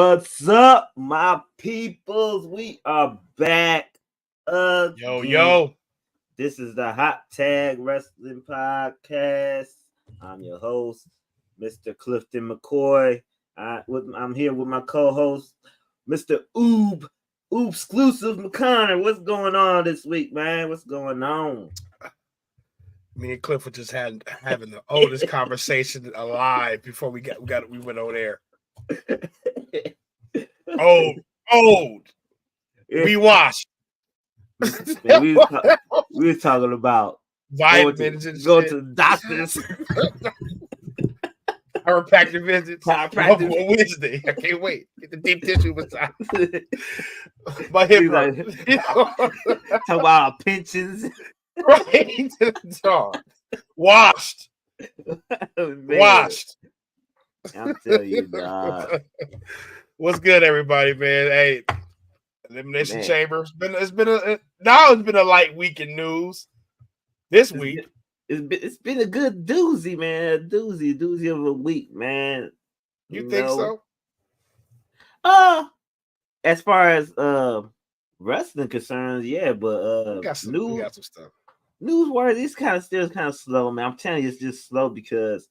What's up, my peoples? We are back again. Yo. This is the Hot Tag Wrestling Podcast. I'm your host, Mr. Clifton McCoy. I'm here with my co-host, Mr. Exclusive McConnor. What's going on this week, man? What's going on? Me and Cliff were just having the oldest conversation alive before we went on air. Old. We washed. Man, we was talking about vitamins go to the doctors. Chiropractic visits. Wednesday. I can't wait. Get the deep tissue massage. My hip talk about our pensions. Right. Washed. Washed. I'm telling you, dog. What's good, everybody, man? Hey, Elimination Chamber. It's been a light week in news. This week. It's been a good doozy, man. A doozy of a week, man. You think so? As far as wrestling concerns, yeah, but we got some stuff. News-wise, it's kind of slow, man. I'm telling you, it's just slow because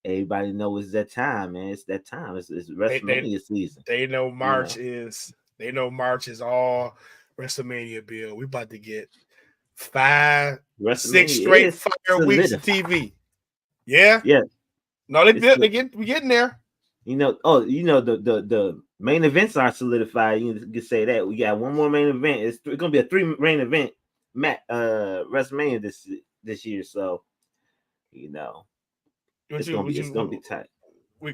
everybody knows it's that time, man. It's that time. It's WrestleMania season. They know March is all WrestleMania, Bill. We about to get 6 straight fire weeks of TV. Yeah. No, we getting there. The main events are solidified. You can say that we got one more main event. It's gonna be a 3 main event WrestleMania this year. So it's gonna be tight. You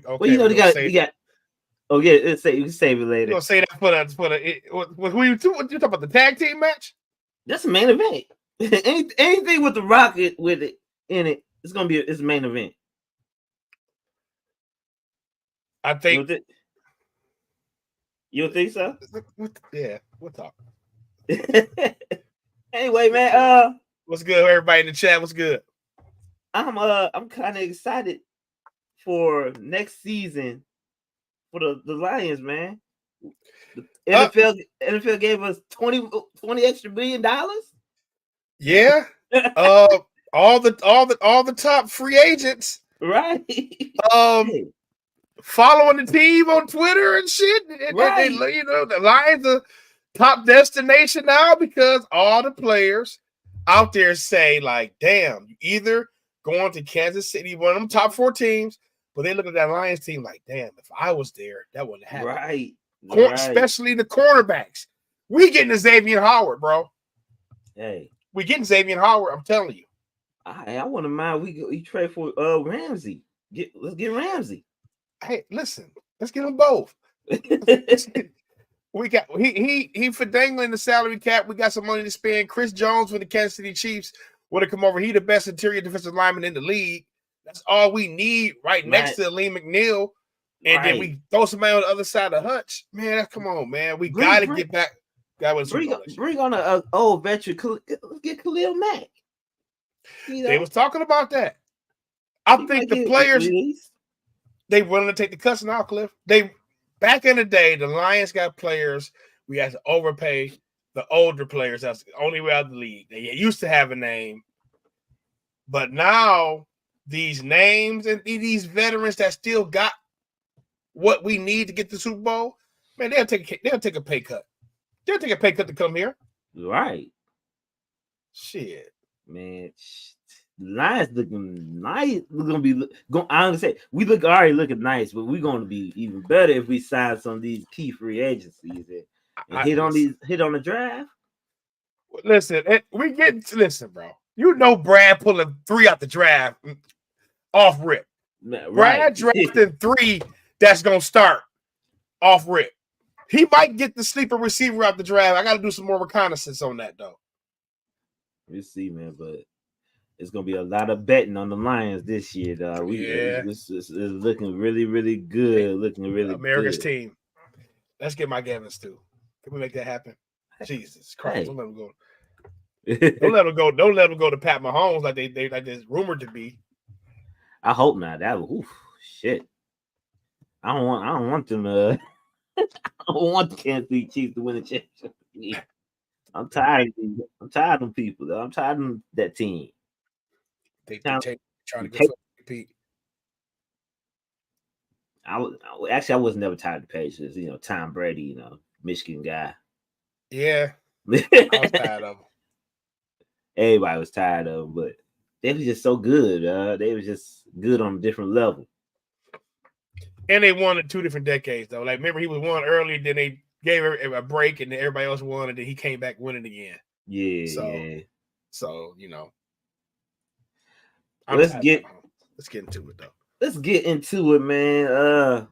got. Oh yeah, you can save it later. You gonna say that for the who you talking about, the tag team match? That's a main event. Anything with the Rocket with it in it, it's a main event. I think. You don't think so? Yeah, we'll talk. Anyway, man. What's good, everybody in the chat? What's good? I'm kind of excited for next season for the Lions, man. The NFL gave us $20 extra $1 billion. Yeah. All the top free agents. Right. Following the team on Twitter and shit. Right. The Lions are top destination now because all the players out there say, like, damn, you either going to Kansas City, one of them top 4 teams, but they look at that Lions team like, damn, if I was there, that wouldn't happen. Right. Especially the cornerbacks. We getting a Xavier Howard, bro. Hey. We getting Xavier Howard, I'm telling you. I wouldn't mind we trade for Ramsey. Let's get Ramsey. Hey, listen, let's get them both. We got he for dangling the salary cap. We got some money to spend. Chris Jones with the Kansas City Chiefs would have come over. He the best interior defensive lineman in the league. That's all we need next to Lee McNeil. And then we throw somebody on the other side of Hutch. Man, come on, man. We got to get back. Bring on an old veteran. Let's get Khalil Mack. They was talking about that. I think the players, they willing to take the cuts now, Cliff. Back in the day, the Lions got players. We had to overpay the older players. That's the only way out of the league. They used to have a name. But now, these names and these veterans that still got what we need to get the Super Bowl, man, they'll take a pay cut. They'll take a pay cut to come here. Right. Shit. Man, Lions looking nice. We're gonna be. I'm gonna say we already looking nice, but we're gonna be even better if we sign some of these key free agencies and hit on the draft. Listen, bro. You know Brad pulling 3 out the draft off rip. Right. Brad drafting 3 that's gonna start off rip. He might get the sleeper receiver out the draft. I got to do some more reconnaissance on that though. We'll see, man, but it's gonna be a lot of betting on the Lions this year, dog. It's looking really, really good. America's team. Let's get Mike Evans too. Can we make that happen? Jesus Christ! Don't let him go. Don't let him go to Pat Mahomes like they're rumored to be. I hope not. That shit. I don't want them to I don't want the Kansas City Chiefs to win the championship. I'm tired. I'm tired of them people, though. I'm tired of that team. They trying to go for Pete. I was never tired of the Patriots. Tom Brady, Michigan guy. Yeah, I was tired of them. Everybody was tired of them, but they were just so good. They were just good on a different level. And they won in 2 different decades, though. Like, remember, he was one early, then they gave a break, and then everybody else won, and then he came back winning again. Yeah. So let's get into it, though. Let's get into it, man.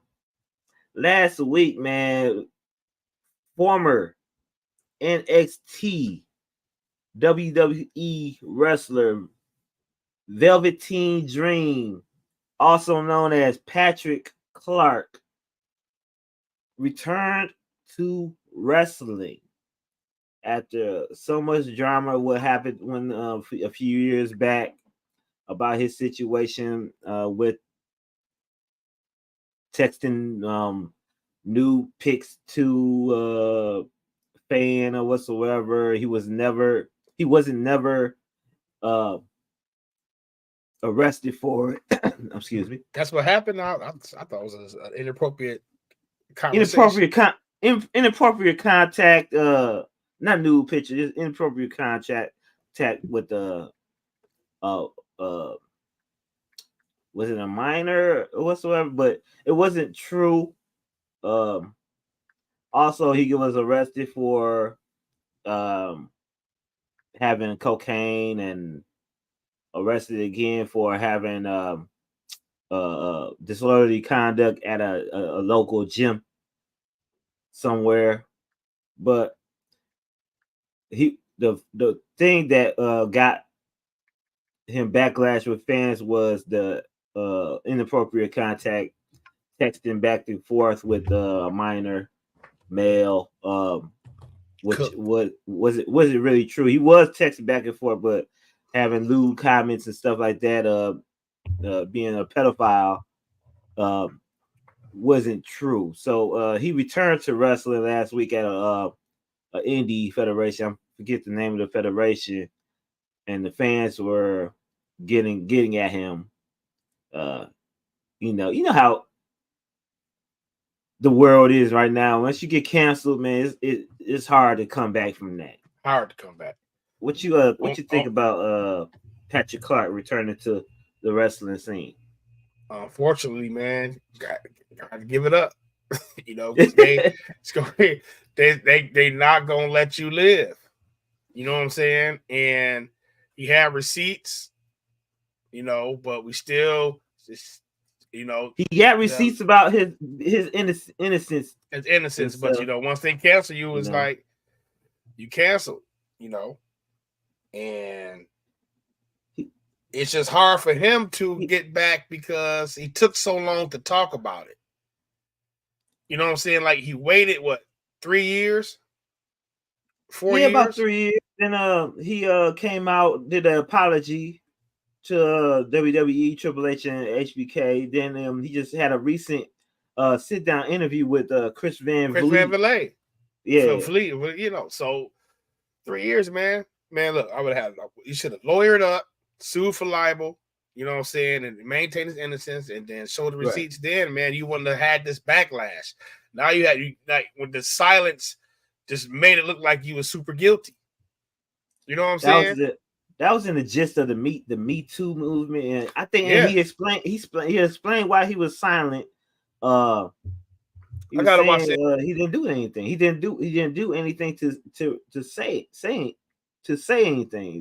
Last week, man, former NXT WWE wrestler Velveteen Dream, also known as Patrick Clark, returned to wrestling after so much drama what happened when a few years back about his situation with texting new pics to fan or whatsoever. He wasn't never arrested for it. Excuse me. That's what happened. I thought it was an inappropriate conversation. Inappropriate contact. Not nude picture. Just inappropriate contact with was it a minor or whatsoever? But it wasn't true. Also, he was arrested for having cocaine and arrested again for having disorderly conduct at a local gym somewhere. But the thing that got him backlash with fans was the inappropriate contact, texting back and forth with a minor male, which was it really true? He was texting back and forth, but having lewd comments and stuff like that, being a pedophile, wasn't true. So he returned to wrestling last week at a indie federation. I forget the name of the federation, and the fans were getting at him. You know how the world is right now. Once you get canceled, man, it's hard to come back from that. Hard to come back. What you think about Patrick Clark returning to the wrestling scene? Unfortunately, man, got to give it up. They not gonna let you live. You know what I'm saying? And he had receipts, but we still just, he got receipts about his innocence. His innocence, but once they cancel you, it's like you canceled, and it's just hard for him to get back because he took so long to talk about it. You know what I'm saying? Like, he waited 3 years, 4 years, about 3 years. Then he came out, did an apology to WWE, Triple H, and HBK. Then he just had a recent sit down interview with Chris Van Vliet. Yeah, so 3 years, man. Look, you should have lawyered up, sued for libel, you know what I'm saying, and maintain his innocence, and then show the receipts. Right. Then, man, you wouldn't have had this backlash. Now when the silence just made it look like you were super guilty. You know what I'm saying? That was in the gist of the Me Too movement, and I think he explained why he was silent. He didn't do anything. He didn't do anything to say anything.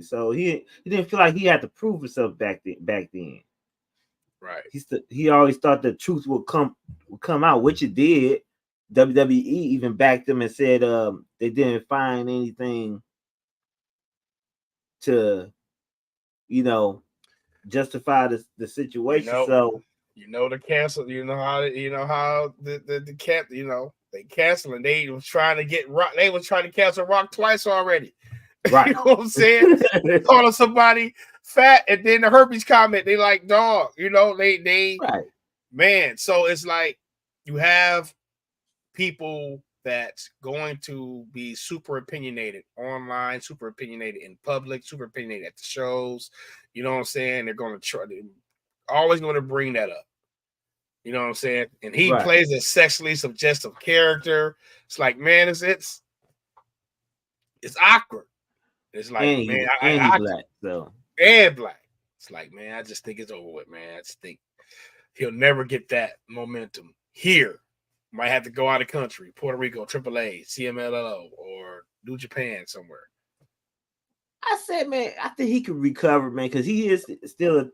So he didn't feel like he had to prove himself back then. Right. He always thought the truth would come out, which it did. WWE even backed him and said they didn't find anything to justify the situation. So the cancel. How the cap. They canceling. They was trying to get Rock. They was trying to cancel Rock twice already. Right. You know what I'm saying? Calling somebody fat, and then the herpes comment. They like dog. They right. Man. So it's like you have people that's going to be super opinionated online, super opinionated in public, super opinionated at the shows. You know what I'm saying? They're going to try. They're always going to bring that up. You know what I'm saying? And he plays a sexually suggestive character. It's like, man, it's awkward. It's like, and man, he's black, so and black. It's like, man, I just think it's over with, man. I just think he'll never get that momentum here. Might have to go out of country, Puerto Rico, AAA, CMLL, or New Japan somewhere. I said, man, I think he could recover, man, because he is still,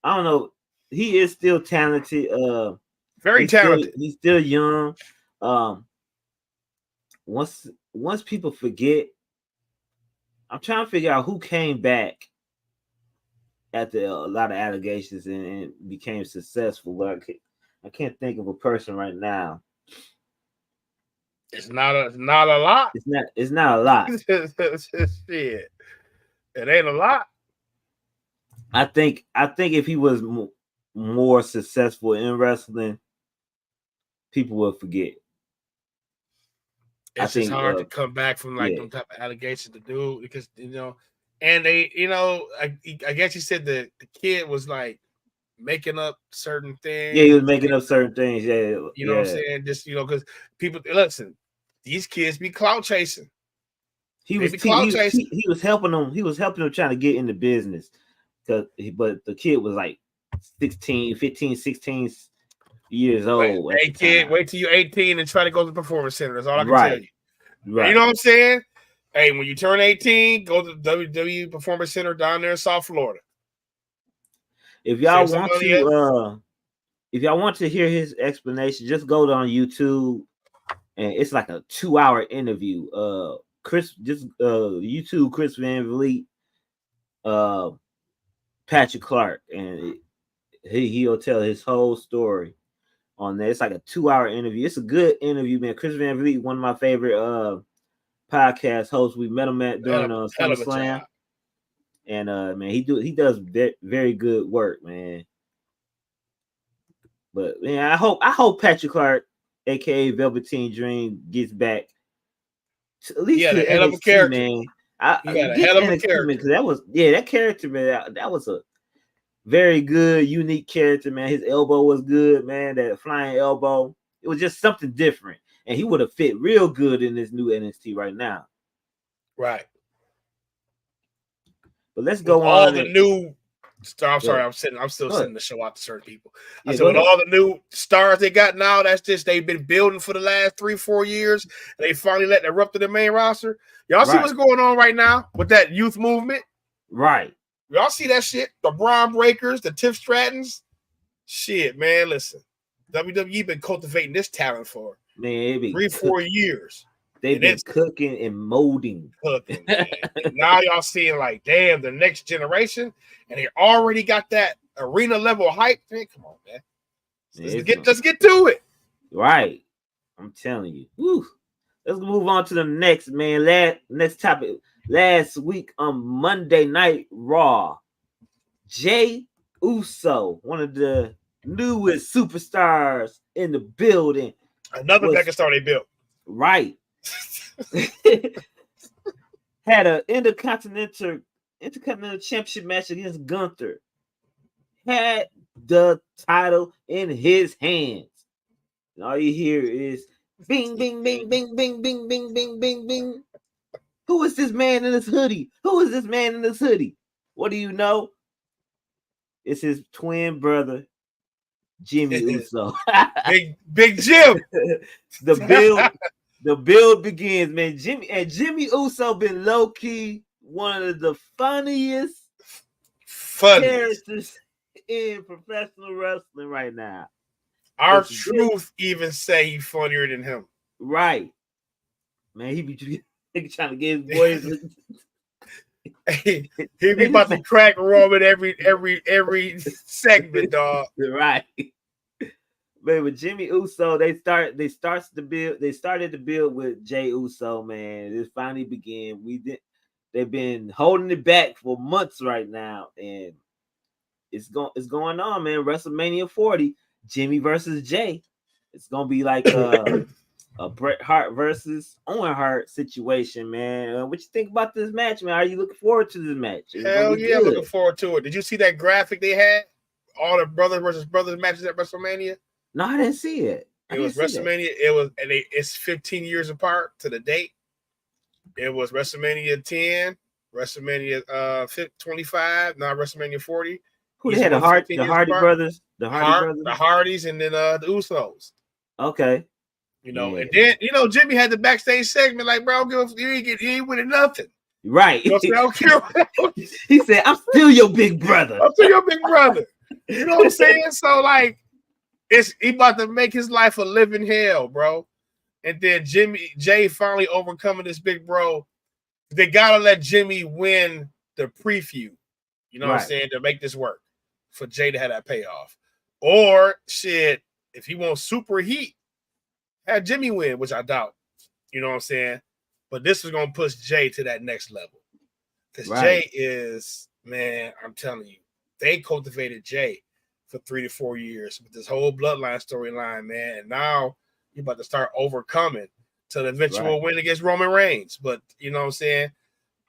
I don't know, he is still talented. Very talented. He's still young. Once people forget, I'm trying to figure out who came back after a lot of allegations and became successful. But I can't think of a person right now. It's not a lot. It's not a lot. Shit. It ain't a lot. I think if he was more successful in wrestling, people will forget. It's just hard to come back from like them type of allegations to do because and they I guess he said the kid was like making up certain things. Yeah, he was making up certain things. Yeah, you know what I'm saying? Just because people listen, these kids be clout chasing. He was helping them. He was helping them trying to get in the business. But the kid was like 15, 16 years old. Hey kid, wait till you're 18 and try to go to the performance center. That's all I can tell you. Right. You know what I'm saying? Hey, when you turn 18, go to the WWE Performance Center down there in South Florida. If y'all want to hear his explanation, just go on YouTube, and it's like a 2-hour interview. YouTube Chris Van Vliet, Patrick Clark, and he'll tell his whole story on there. It's like a 2-hour interview. It's a good interview, man. Chris Van Vliet, one of my favorite podcast hosts. We met him during SummerSlam, and man, he does very good work, man. But man, I hope Patrick Clark, aka Velveteen Dream, gets back at least to hell of a character, man. He had a hell of a character because that character, man. That was a very good, unique character, man. His elbow was good, man. That flying elbow, it was just something different, and he would have fit real good in this new NXT right now. Right. But let's go on. All the new stars. I'm still sending the show out to certain people. I said with all the new stars they got now, that's just they've been building for the last 3-4 years. And they finally let erupt to the main roster. Y'all see what's going on right now with that youth movement? Right. Y'all see that shit? The Braun Breakers, the Tiff Strattons. Shit, man. Listen, WWE been cultivating this talent for 3-4 years. They've been cooking and molding. Now y'all seeing like, damn, the next generation, and they already got that arena level hype. Man, come on, man. Let's get to it. Right. I'm telling you. Woo. Let's move on to the next, man. Next topic. Last week on Monday Night Raw, Jey Uso, one of the newest superstars in the building. Another megastar they built. Right. Had an intercontinental championship match against Gunther. Had the title in his hands. And all you hear is bing, bing, bing, bing, bing, bing, bing, bing, bing, bing. Who is this man in this hoodie? Who is this man in this hoodie? What do you know? It's his twin brother, Jimmy Uso. Big Jim. The build begins, man. Jimmy Uso been low key one of the funniest characters in professional wrestling right now. Our truth even say he's funnier than him. Right, man. He be trying to get his boys. He be about to crack Roman every segment, dog. Right. Man, with Jimmy Uso, they started the build with Jey Uso, man. This finally began. They've been holding it back for months right now, and it's going on, man. WrestleMania 40, Jimmy versus Jey. It's gonna be like a Bret Hart versus Owen Hart situation, man. What you think about this match, man? Are you looking forward to this match? Is it gonna Hell be yeah, good? looking forward to it. Did you see that graphic they had? All the brothers versus brothers matches at WrestleMania. No, I didn't see it. It was WrestleMania. It was, and it's 15 years apart to the date. It was WrestleMania 10, WrestleMania 25, now WrestleMania 40. Who they had? The Hardy brothers, the Hardys, and then the Usos. Okay. You know, and then Jimmy had the backstage segment like, bro, you ain't winning nothing. Right. You know what I'm saying? He said, I'm still your big brother. I'm still your big brother. You know what I'm saying? So like, he about to make his life a living hell, bro. And then Jay finally overcoming this big bro. They gotta let Jimmy win the preview. You know what I'm saying? To make this work. For Jay to have that payoff. Or shit, if he wants super heat, have Jimmy win, which I doubt. You know what I'm saying? But this is gonna push Jay to that next level. Because Jay is, man, I'm telling you, they cultivated Jay for 3 to 4 years with this whole bloodline storyline, man. And now you're about to start overcoming to the eventual win against Roman Reigns. But you know what I'm saying?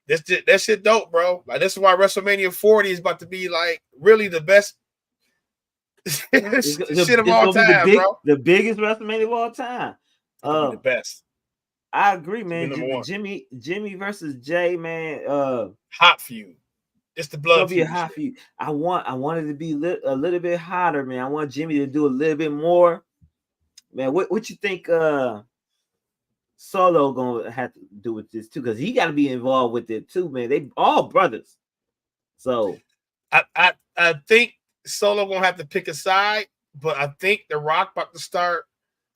That shit dope, bro. Like, this is why WrestleMania 40 is about to be like really the best shit of all time, bro. The biggest WrestleMania of all time. The best. I agree, man. Jimmy versus Jay, man. Hot feud. It's the blood. It'll be a hot feud. I want it to be a little bit hotter, man. I want Jimmy to do a little bit more. Man, what you think Solo gonna have to do with this too? Because he got to be involved with it too, man. They all brothers. So I think Solo gonna have to pick a side, but I think The Rock about to start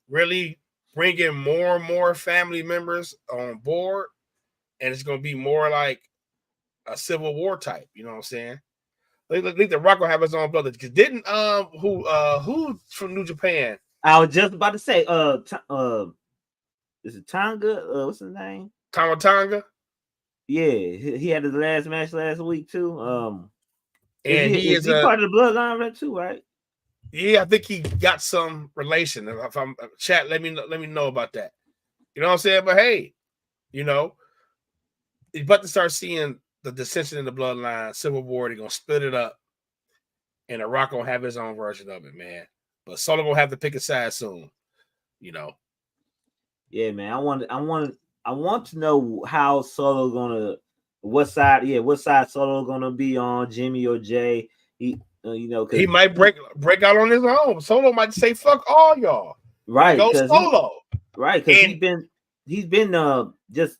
really bringing more and more family members on board, and it's gonna be more like a Civil War type. You know what I'm saying? I think The Rock gonna have his own brother. Because didn't who from New Japan? I was just about to say is it Tonga? What's his name? Tonga. Yeah, he had his last match last week too. And is he part of the bloodline too, right? Yeah, I think he got some relation. If I'm chat, let me know about that. You know what I'm saying? But hey, you know, he's about to start seeing the dissension in the bloodline, Civil War. They're gonna split it up, and The Rock gonna have his own version of it, man. But Solo gonna have to pick a side soon. You know. Yeah, man. I want to know how Solo gonna what side Solo gonna be on, Jimmy or Jay. He he might break out on his own. Solo might say fuck all y'all. Right. Go Solo. Because he's been just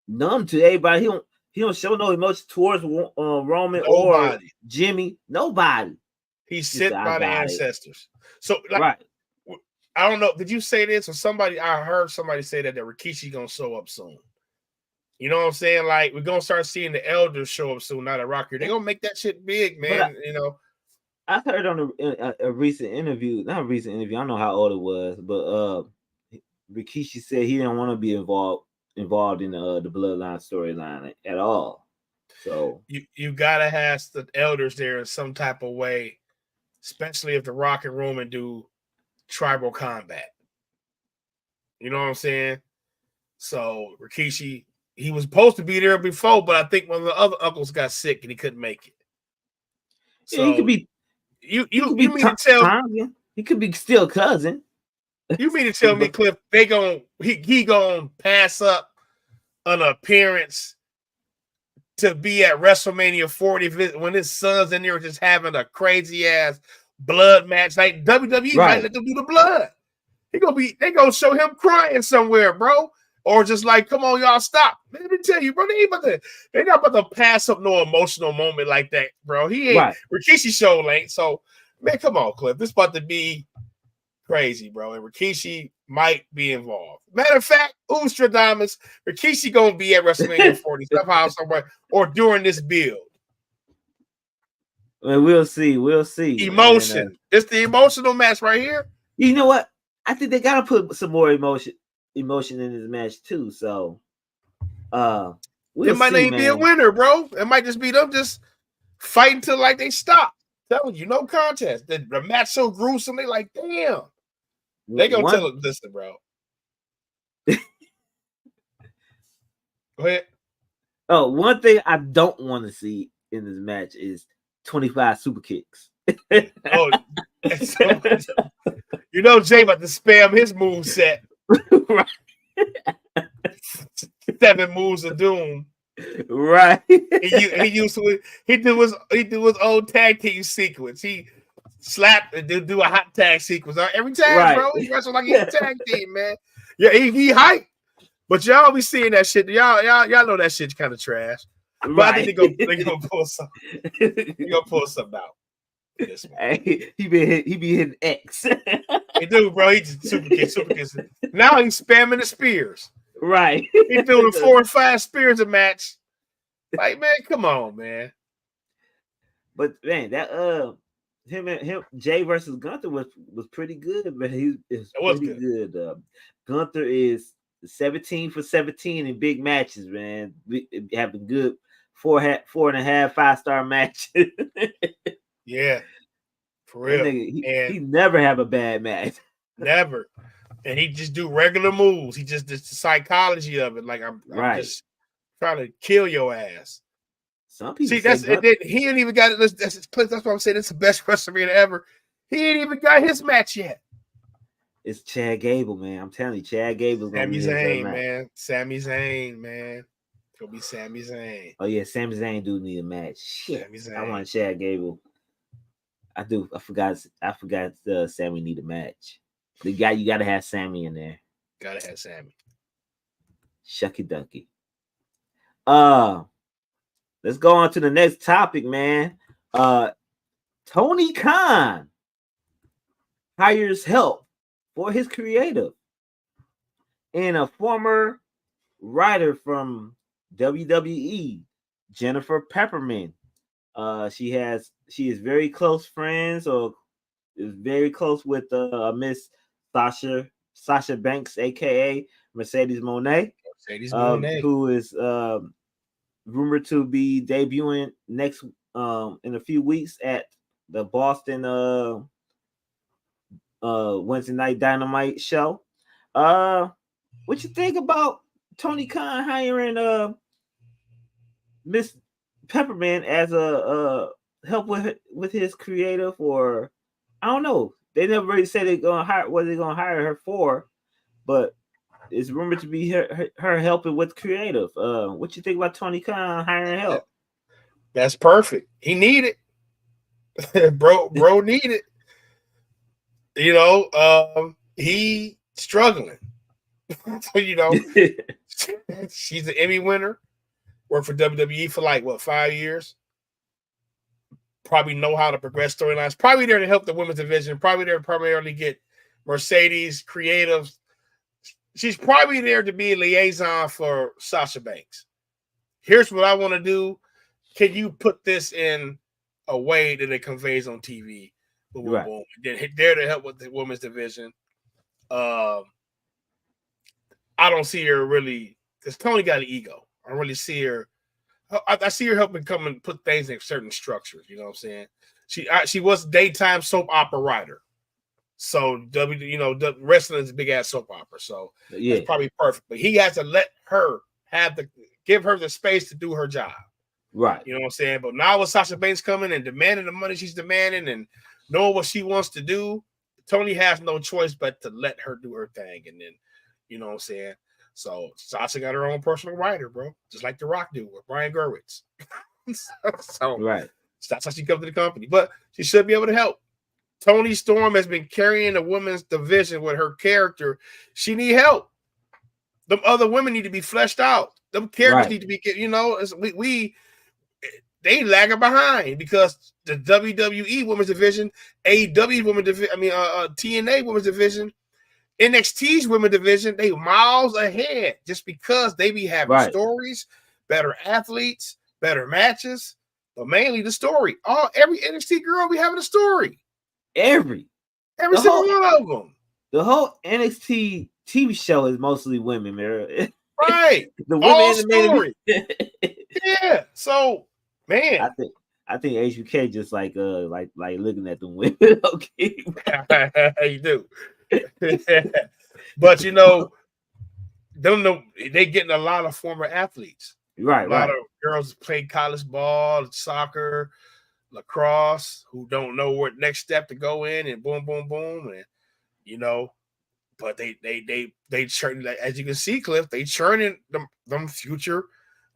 numb to everybody. He don't show no emotion towards Roman or Jimmy. Nobody. He's sent by the ancestors. So like, I don't know. Did you say this or I heard somebody say that Rikishi gonna show up soon. You know what I'm saying? Like, we're gonna start seeing the elders show up soon, not a rocker. They're gonna make that shit big, man. I heard on a recent interview, not a recent interview, I don't know how old it was, but Rikishi said he didn't want to be involved in the bloodline storyline at all. So you gotta have the elders there in some type of way, especially if the Rock and Roman do tribal combat. You know what I'm saying? So Rikishi, he was supposed to be there before, but I think one of the other uncles got sick and he couldn't make it. So he could be. You mean to tell he could be still cousin? You mean to tell me, Cliff, he gonna pass up an appearance to be at WrestleMania 40 when his son's in there just having a crazy ass blood match? Like WWE might let them do the blood. They gonna show him crying somewhere, bro. Or just like, come on, y'all, stop. Let me tell you, bro, they're not about to pass up no emotional moment like that, bro. He ain't Rikishi show ain't. So, man, come on, Cliff. This about to be crazy, bro. And Rikishi might be involved. Matter of fact, Stradamus, Rikishi gonna be at WrestleMania 40 somehow, somewhere, or during this build. Well, we'll see. Emotion. It's the emotional match right here. You know what? I think they gotta put some more emotion in this match too. So it might not even be a winner, bro. It might just be them just fighting till like they stop. Telling you, no contest. The match so gruesome, they like, damn. They gonna tell them, listen, bro. Go ahead. Oh, one thing I don't want to see in this match is 25 super kicks. Oh, so, you know Jay about to spam his move set. Right. 7 moves of doom. Right. He do his old tag team sequence. He slap and do a hot tag sequence every time, right. Bro. He wrestle like he's a tag team, man. Yeah, he hype. But y'all be seeing that shit. Y'all know that shit's kind of trash. But right. I think they gonna pull something. They gonna pull something out. This one. Hey, he be hitting X. He do, bro. He just super kicks. Now he's spamming the spears. Right. He's doing 4 or 5 spears a match. Like, man, come on, man. But man, that him Jay versus Gunther was pretty good, man. He was pretty good. Gunther is 17 for 17 in big matches, man. Having good 4.5, 5-star matches. Yeah, for real. He never have a bad match. Never. And he just do regular moves. He just the psychology of it. Like I'm just trying to kill your ass. Some people see he ain't even got it. That's what I'm saying. It's the best WrestleMania ever. He ain't even got his match yet. It's Chad Gable, man. I'm telling you, Chad Gable's gonna be Zayn, man. Sami Zayn, man. It's gonna be Sami Zayn. Oh yeah, Sami Zayn do need a match. Shit, I want Chad Gable. I do. I forgot. Sami need a match. You gotta have Sami in there. Gotta have Sami. Shucky ducky. Let's go on to the next topic, man. Tony Khan hires help for his creative, and a former writer from WWE, Jennifer Pepperman. She is very close friends, or is very close with Miss Sasha Banks, aka Mercedes Moné, who is rumored to be debuting next in a few weeks at the Boston Wednesday Night Dynamite show. What you think about Tony Khan hiring Miss Pepperman as a help with his creative? Or I don't know. They never really said they're gonna hire what they're gonna hire her for, but it's rumored to be her helping with creative. What you think about Tony Khan hiring help? That's perfect. He need it. bro need it. You know, he struggling. So, you know, she's an Emmy winner. Worked for WWE for 5 years. Probably know how to progress storylines. Probably there to help the women's division. Probably there to primarily get Mercedes creative. She's probably there to be a liaison for Sasha Banks. Here's what I want to do. Can you put this in a way that it conveys on TV? Boom, boom, boom. There to help with the women's division. I don't see her really, because Tony got an ego. I don't really see her. I see her helping come and put things in certain structures. You know what I'm saying? She was daytime soap opera writer. So wrestling is a big ass soap opera. So it's probably perfect. But he has to let her give her the space to do her job. Right. You know what I'm saying? But now with Sasha Banks coming and demanding the money she's demanding and knowing what she wants to do, Tony has no choice but to let her do her thing. And then, you know what I'm saying? So Sasha got her own personal writer, bro. Just like The Rock do with Brian Gerwitz. so right. That's how she comes to the company. But she should be able to help. Toni Storm has been carrying the women's division with her character. She need help. Them other women need to be fleshed out. Them characters need to be, they lagging behind because the WWE women's division, AEW women's division, TNA women's division, NXT's women's division, they miles ahead just because they be having stories, better athletes, better matches, but mainly the story. Every NXT girl be having a story. Every single one of them. The whole NXT TV show is mostly women, man. Right. The women all in the story. Yeah. So, man, I think HBK just like looking at them women. Okay, you do. But they getting a lot of former athletes. Right, A lot right. of girls play college ball, soccer, lacrosse, who don't know what next step to go in, and boom, boom, boom, and but they churn, as you can see, Cliff, they churning them future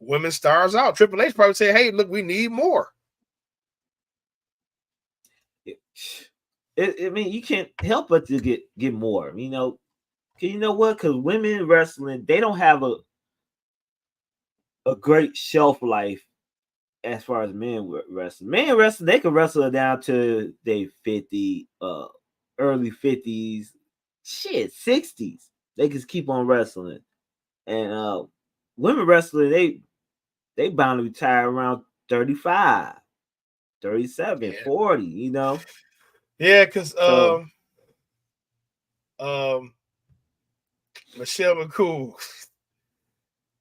women stars out. Triple H probably say, "Hey, look, we need more." I mean, you can't help but to get more. You know what? Because women wrestling, they don't have a great shelf life as far as men wrestling. Men wrestling, they can wrestle down to they 50, early 50s, shit, 60s. They can keep on wrestling. And women wrestling, they bound to retire around 35, 37, Yeah, 40, yeah, because So Michelle McCool,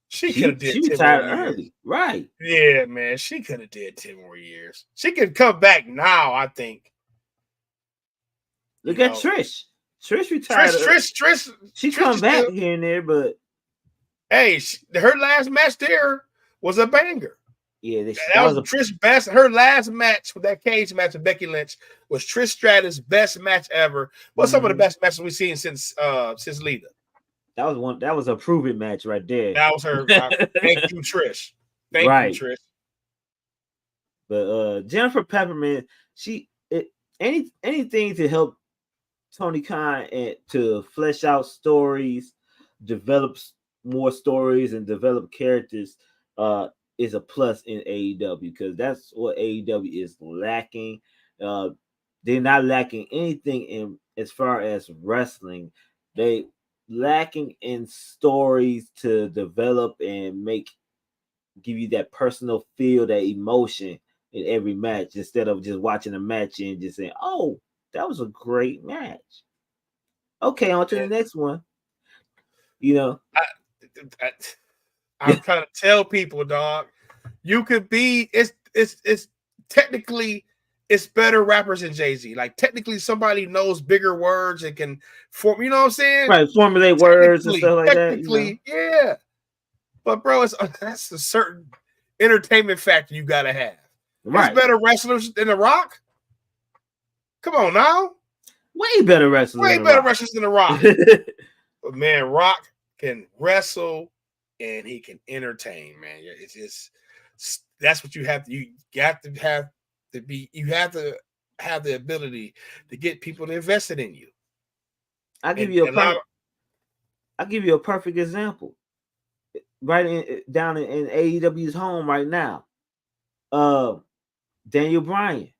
she could have she did she 10 more retired years. early. Right. Yeah, man, she could have did 10 more years. She could come back now, I think. Look at Trish. Trish retired. She Trish come is back still. here and there, but Hey, her last match there was a banger. yeah, That was Trish's best. Her last match with that cage match with Becky Lynch was Trish Stratus' best match ever. Well, some of the best matches we've seen since Lita. That was a proven match right there. That was her. Thank you, Trish. Thank you, Right. Trish. But Jennifer Peppermint, anything to help Tony Khan and to flesh out stories, develop more stories, and develop characters is a plus in AEW, because that's what AEW is lacking. They're not lacking anything in as far as wrestling. They lacking in stories to develop and give you that personal feel, that emotion in every match, instead of just watching a match and just saying, "Oh, that was a great match." Okay, on to the next one. I'm trying to tell people, dog. You could be. It's technically it's better rappers than Jay-Z. Like technically, somebody knows bigger words and can form. You know what I'm saying? Right, formulate words and stuff like that. Yeah. But bro, that's a certain entertainment factor you gotta have. There's better wrestlers than The Rock. Come on now. Way better wrestlers than The Rock. But man, Rock can wrestle and he can entertain, man. It's just that's what you have to. You got to have to be. You have to have the ability to get people to invest in you. I'll give you a perfect example. Right down in AEW's home right now. Daniel Bryan.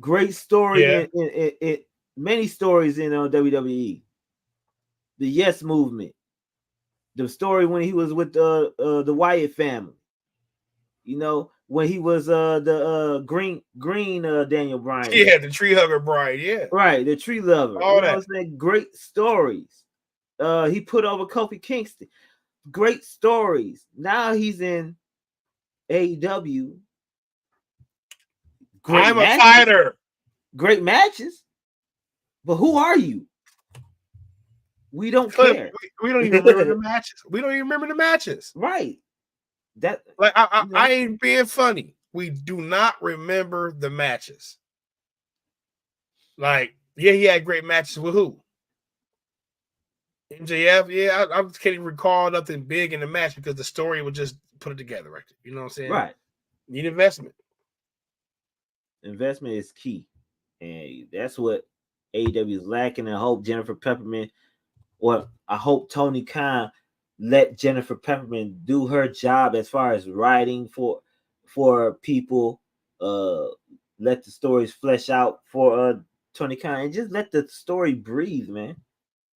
Great story in many stories in WWE. The Yes Movement. The story when he was with the Wyatt family. When he was the green Daniel Bryan. Yeah, the tree hugger Bryan. Yeah, right, the tree lover. All that. What I'm saying? Great stories. He put over Kofi Kingston. Great stories. Now he's in AEW. I'm a fighter. Great matches. But who are you? We don't care. We don't even remember the matches. We don't even remember the matches. Right. That like I ain't being funny. We do not remember the matches. Like, yeah, he had great matches with who? MJF. Yeah, I can't even recall nothing big in the match because the story would just put it together, right? You know what I'm saying? Right. Need investment. Investment is key, and that's what AEW is lacking. I hope Jennifer Peppermint, or I hope Tony Khan let Jennifer Peppermint do her job as far as writing for people. Let the stories flesh out for Tony Khan, and just let the story breathe, man.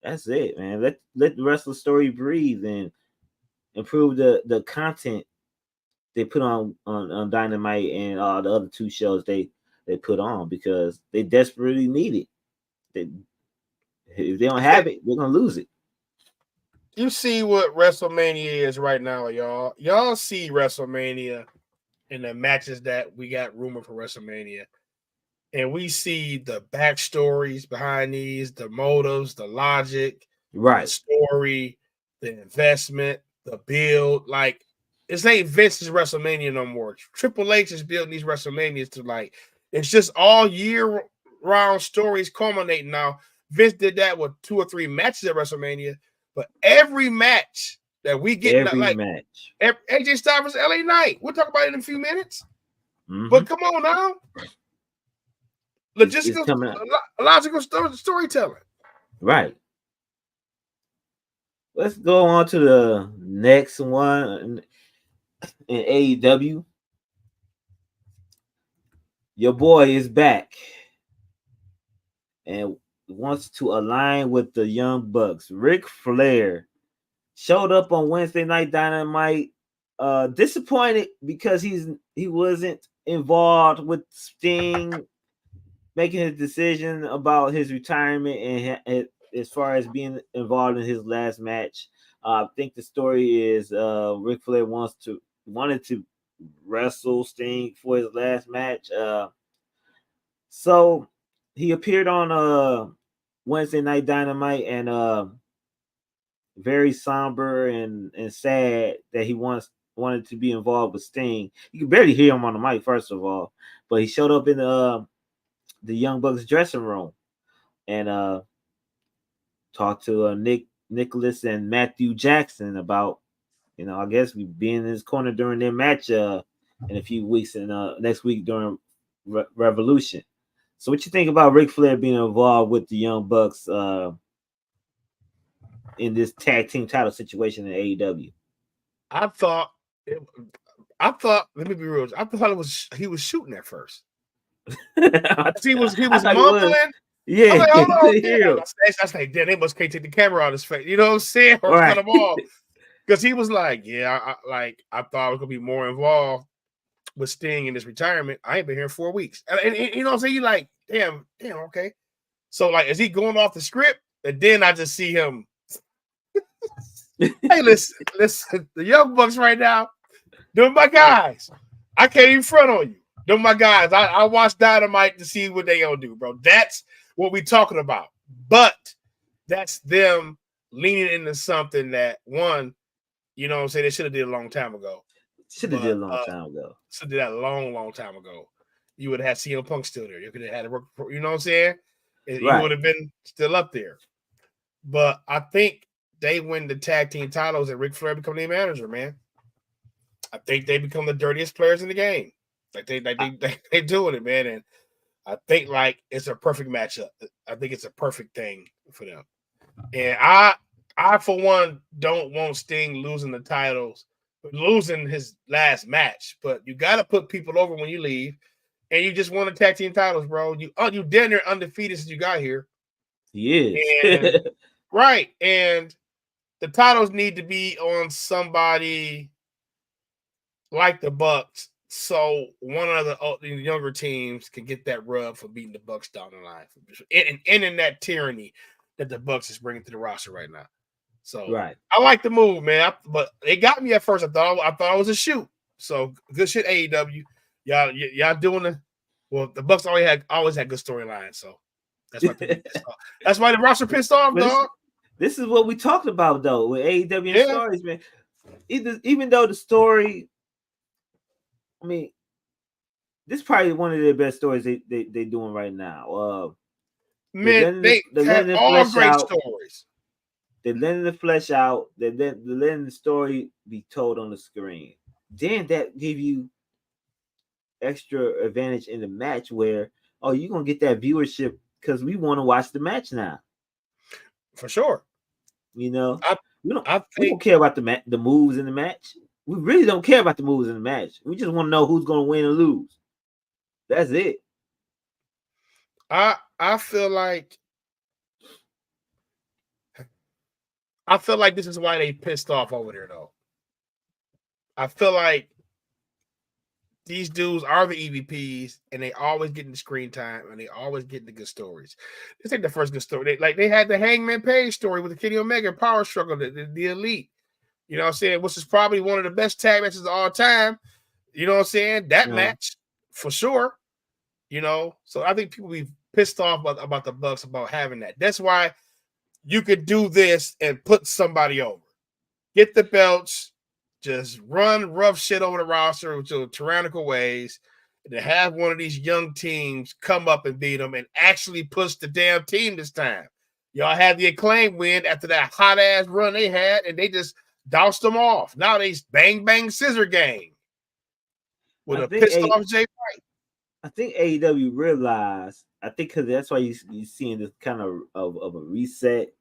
That's it, man. Let the rest of the story breathe and improve the content they put on Dynamite and the other two shows they put on, because they desperately need it. If they don't have it, they're gonna lose it. You see what WrestleMania is right now, y'all. Y'all see WrestleMania and the matches that we got rumored for WrestleMania. and we see the backstories behind these, the motives, the logic, right, the story, the investment, the build. Like, this ain't Vince's WrestleMania no more. Triple H is building these WrestleManias to, like, it's just all year round stories culminating now. Vince did that with 2 or 3 matches at WrestleMania, but every match that we get, every like match. AJ Styles, LA Knight, we'll talk about it in a few minutes. Mm-hmm. But come on now. Logistical, logical storytelling. Right. Let's go on to the next one in AEW. Your boy is back and wants to align with the Young Bucks. Ric Flair showed up on Wednesday Night Dynamite, disappointed because he wasn't involved with Sting making his decision about his retirement and as far as being involved in his last match. I think the story is Ric Flair wanted to wrestle Sting for his last match. So he appeared on Wednesday Night Dynamite and very somber and sad that he wanted to be involved with Sting. You can barely hear him on the mic, first of all, but he showed up in the Young Bucks dressing room and talked to Nicholas and Matthew Jackson about, I guess being in his corner during their match in a few weeks and next week during Revolution. So what you think about Ric Flair being involved with the Young Bucks in this tag team title situation in AEW? I thought, let me be real. I thought he was shooting at first. he was mumbling. Yeah, I was like, hold on. I was like, damn, they must can't take the camera out of his face. You know what I'm saying? Or cut him off. Because he was like, yeah, I thought I was gonna be more involved with Sting in his retirement. I ain't been here 4 weeks. And you know what I'm saying? You like, damn, okay. So, like, is he going off the script? And then I just see him. Hey, listen, the Young Bucks right now, they're my guys. I can't even front on you. They're my guys. I watch Dynamite to see what they gonna do, bro. That's what we talking about. But that's them leaning into something that, one, you know what I'm saying, they should have did a long time ago. Should have did a long time ago. Should have did that a long time ago. You would have had CM Punk still there. You could have had it work, you know what I'm saying? Right. You would have been still up there. But I think they win the tag team titles and Ric Flair become their manager, man. I think they become the dirtiest players in the game. Like they doing it, man. And I think like it's a perfect matchup. I think it's a perfect thing for them. And I for one don't want Sting losing the titles, losing his last match. But you got to put people over when you leave, and you just won the tag team titles, bro. You damn near undefeated since you got here. He is. And, right, and the titles need to be on somebody like the Bucks, so one of the younger teams can get that rub for beating the Bucks down the line, and in that tyranny that the Bucks is bringing to the roster right now. So right. I like the move, man. But it got me at first. I thought it was a shoot. So good shit, AEW. Y'all doing the Bucks always had good storylines. So that's why people pissed off. That's why the roster pissed off, dog. This is what we talked about though with AEW stories, man. Even though the story, I mean, this is probably one of their best stories they doing right now. Man, they have all great stories. They're letting the flesh out. They're letting the story be told on the screen. Then that give you extra advantage in the match where, you're going to get that viewership because we want to watch the match now. For sure. We don't care about the moves in the match. We really don't care about the moves in the match. We just want to know who's going to win and lose. That's it. I feel like this is why they pissed off over there, though. I feel like these dudes are the EVPs, and they always getting the screen time, and they always getting the good stories. This ain't the first good story. They had the Hangman Page story with the Kenny Omega Power Struggle, the Elite. You know what I'm saying? Which is probably one of the best tag matches of all time. You know what I'm saying? That match, for sure. You know, so I think people be pissed off about the Bucks about having that. That's why you could do this and put somebody over. Get the belts, just run rough shit over the roster with your tyrannical ways, and to have one of these young teams come up and beat them and actually push the damn team this time. Y'all had the Acclaim win after that hot ass run they had, and they just doused them off. Now they bang bang scissor gang with a pissed off Jay White. I think AEW realized. I think because that's why you seeing this kind of a reset.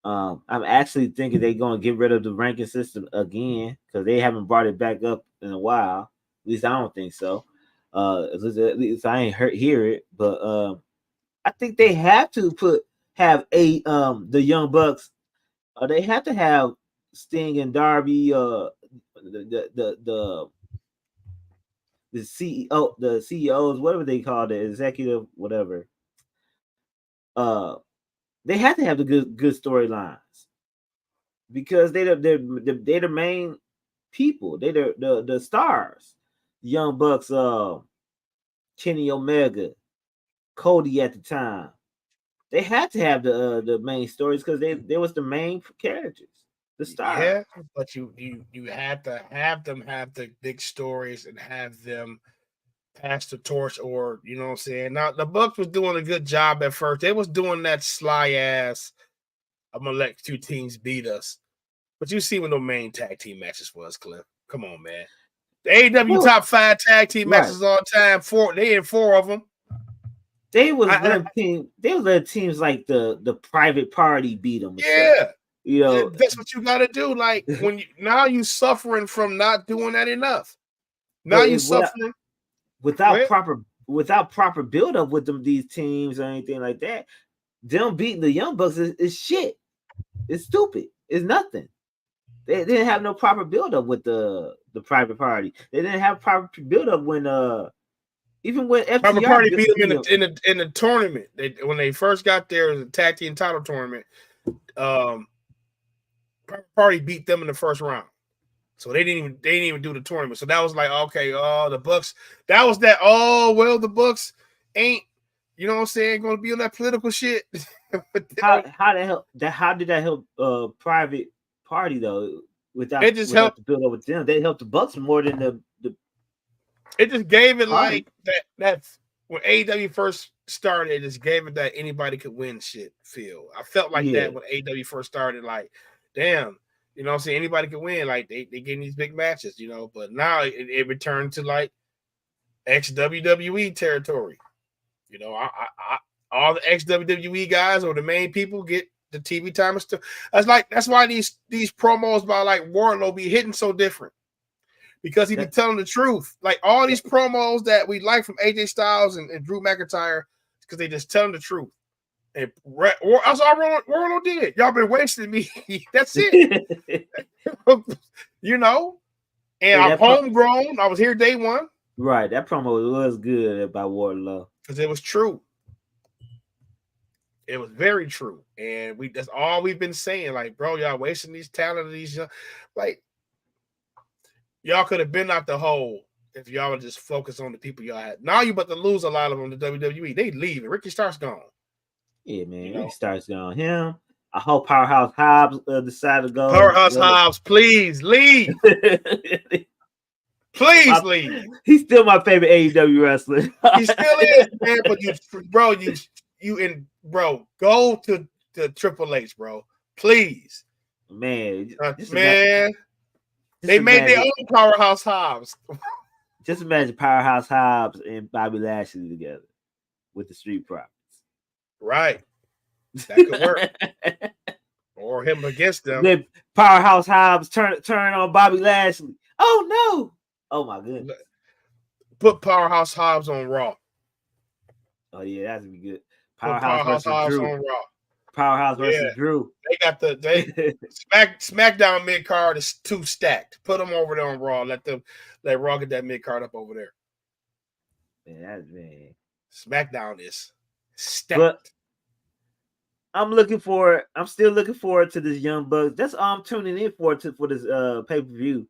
I'm actually thinking they're going to get rid of the ranking system again because they haven't brought it back up in a while. At least I don't think so. At least I ain't hear it, but I think they have to have the Young Bucks. They have to have Sting and Darby. The CEO, the CEOs, whatever they call the executive, whatever. They have to have the good storylines because they're the main people. They're the stars. Young Bucks, Kenny Omega, Cody at the time. They had to have the main stories because they was the main characters, the stars. Yeah, but you had to have them have the big stories and have them pass the torch, or you know what I'm saying. Now the Bucks was doing a good job at first. They was doing that sly ass, I'm gonna let two teams beat us. But you see when the main tag team matches was, Cliff. Come on, man. The AEW top 5 tag team matches all time. They in 4 of them. They was letting teams like the Private Party beat them. Yeah. Stuff. You know, that's what you gotta do. Like when now you suffering from not doing that enough. Now you suffering without proper build up with these teams or anything like that. Them beating the Young Bucks is shit. It's stupid. It's nothing. They didn't have no proper build up with the Private Party. They didn't have proper build up when even when FTR Private Party beat them in the tournament. When they first got there, it was a tag team title tournament. Private Party beat them in the first round. So they didn't even do the tournament. So that was like, okay, the Bucks. That was that. Oh well, the Bucks ain't, you know what I'm saying, going to be on that political shit. How did that help Private Party though? Without the build up with them, they helped the Bucks more than the. It just gave it party. Like that. That's when AEW first started. It just gave it that anybody could win shit feel. I felt like that when AEW first started. Like, damn. You know what I'm saying? Anybody can win. Like, they getting these big matches, you know. But now it returned to, like, ex-WWE territory. You know, all the ex-WWE guys or the main people get the TV time and stuff. That's why these promos by, like, Wardlow be hitting so different. Because he be telling the truth. Like, all these promos that we like from AJ Styles and Drew McIntyre, because they just telling the truth. And that's all Wardlow did. Y'all been wasting me. That's it. You know? And I'm homegrown. I was here day one. Right. That promo was good about Wardlow. Because it was true. It was very true. And that's all we've been saying. Like, bro, y'all wasting these talent of these young. Like, y'all could have been out the hole if y'all would just focus on the people y'all had. Now you about to lose a lot of them to WWE. They leaving. Ricky Stark's gone. Yeah, man. Ricky Stark's gone. Him. I hope Powerhouse Hobbs decided to go. Powerhouse Hobbs, please leave. Please leave. He's still my favorite AEW wrestler. He still is, man. But go to Triple H, bro. Please. Man. Man. They made their own Powerhouse Hobbs. Just imagine Powerhouse Hobbs and Bobby Lashley together with the Street Profits. Right. That could work. Or him against them. Then Powerhouse Hobbs turn on Bobby Lashley. Oh no! Oh my goodness! Put Powerhouse Hobbs on Raw. Oh yeah, that's gonna be good. Powerhouse Hobbs on Raw. Powerhouse versus Drew. They got SmackDown mid card is too stacked. Put them over there on Raw. Let Raw get that mid card up over there. Man. SmackDown is stacked. But I'm still looking forward to this Young Bucks. That's all I'm tuning in for this pay-per-view.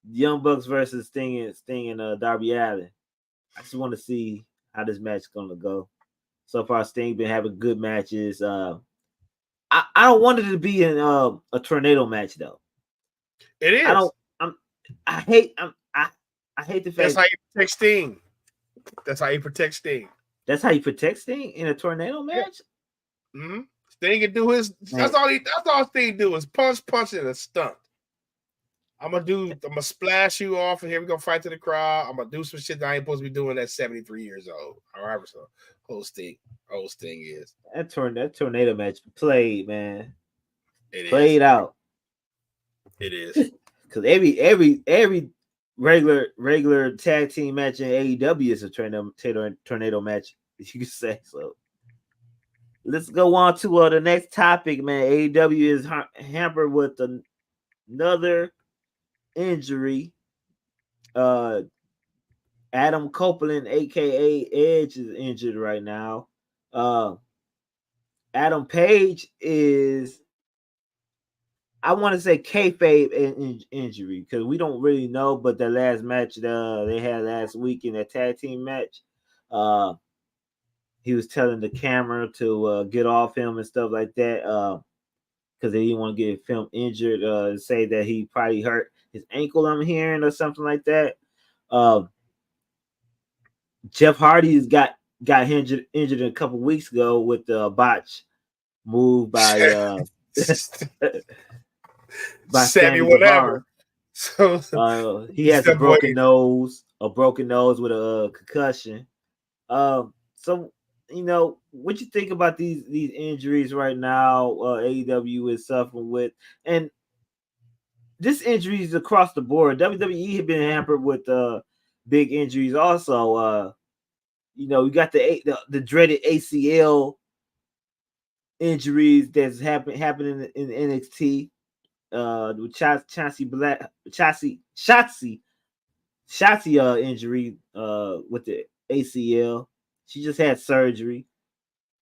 Young Bucks versus Sting and Darby Allin. I just want to see how this match is gonna go. So far, Sting been having good matches. I don't want it to be in a tornado match though. It is. I hate the fact that's how you protect Sting. That's how you protect Sting. That's how you protect Sting in a tornado match. Yeah. Mm-hmm. Sting can do his. That's all Sting do is punch, and a stunt. I'm gonna splash you off, and here we go fight to the crowd. I'm gonna do some shit that I ain't supposed to be doing at 73 years old, or however so old Sting is. That tornado match played, man. It played is. Out. It is. Because every regular tag team match in AEW is a tornado match, you could say. So let's go on to the next topic, man. AEW is hampered with another injury. Adam Copeland, aka Edge, is injured right now. Adam Page is, I want to say, kayfabe injury because we don't really know. But the last match they had last week in that tag team match, he was telling the camera to get off him and stuff like that because they didn't want to get him injured. Say that he probably hurt his ankle, I'm hearing, or something like that. Jeff Hardy's got injured a couple weeks ago with the botch move by Sammy whatever. So he has a broken nose with a concussion. So what you think about these injuries right now? AEW is suffering with, and this injuries across the board. WWE have been hampered with big injuries also. We got the dreaded ACL injuries that's happening in NXT. With Shotzi injury with the ACL. She just had surgery.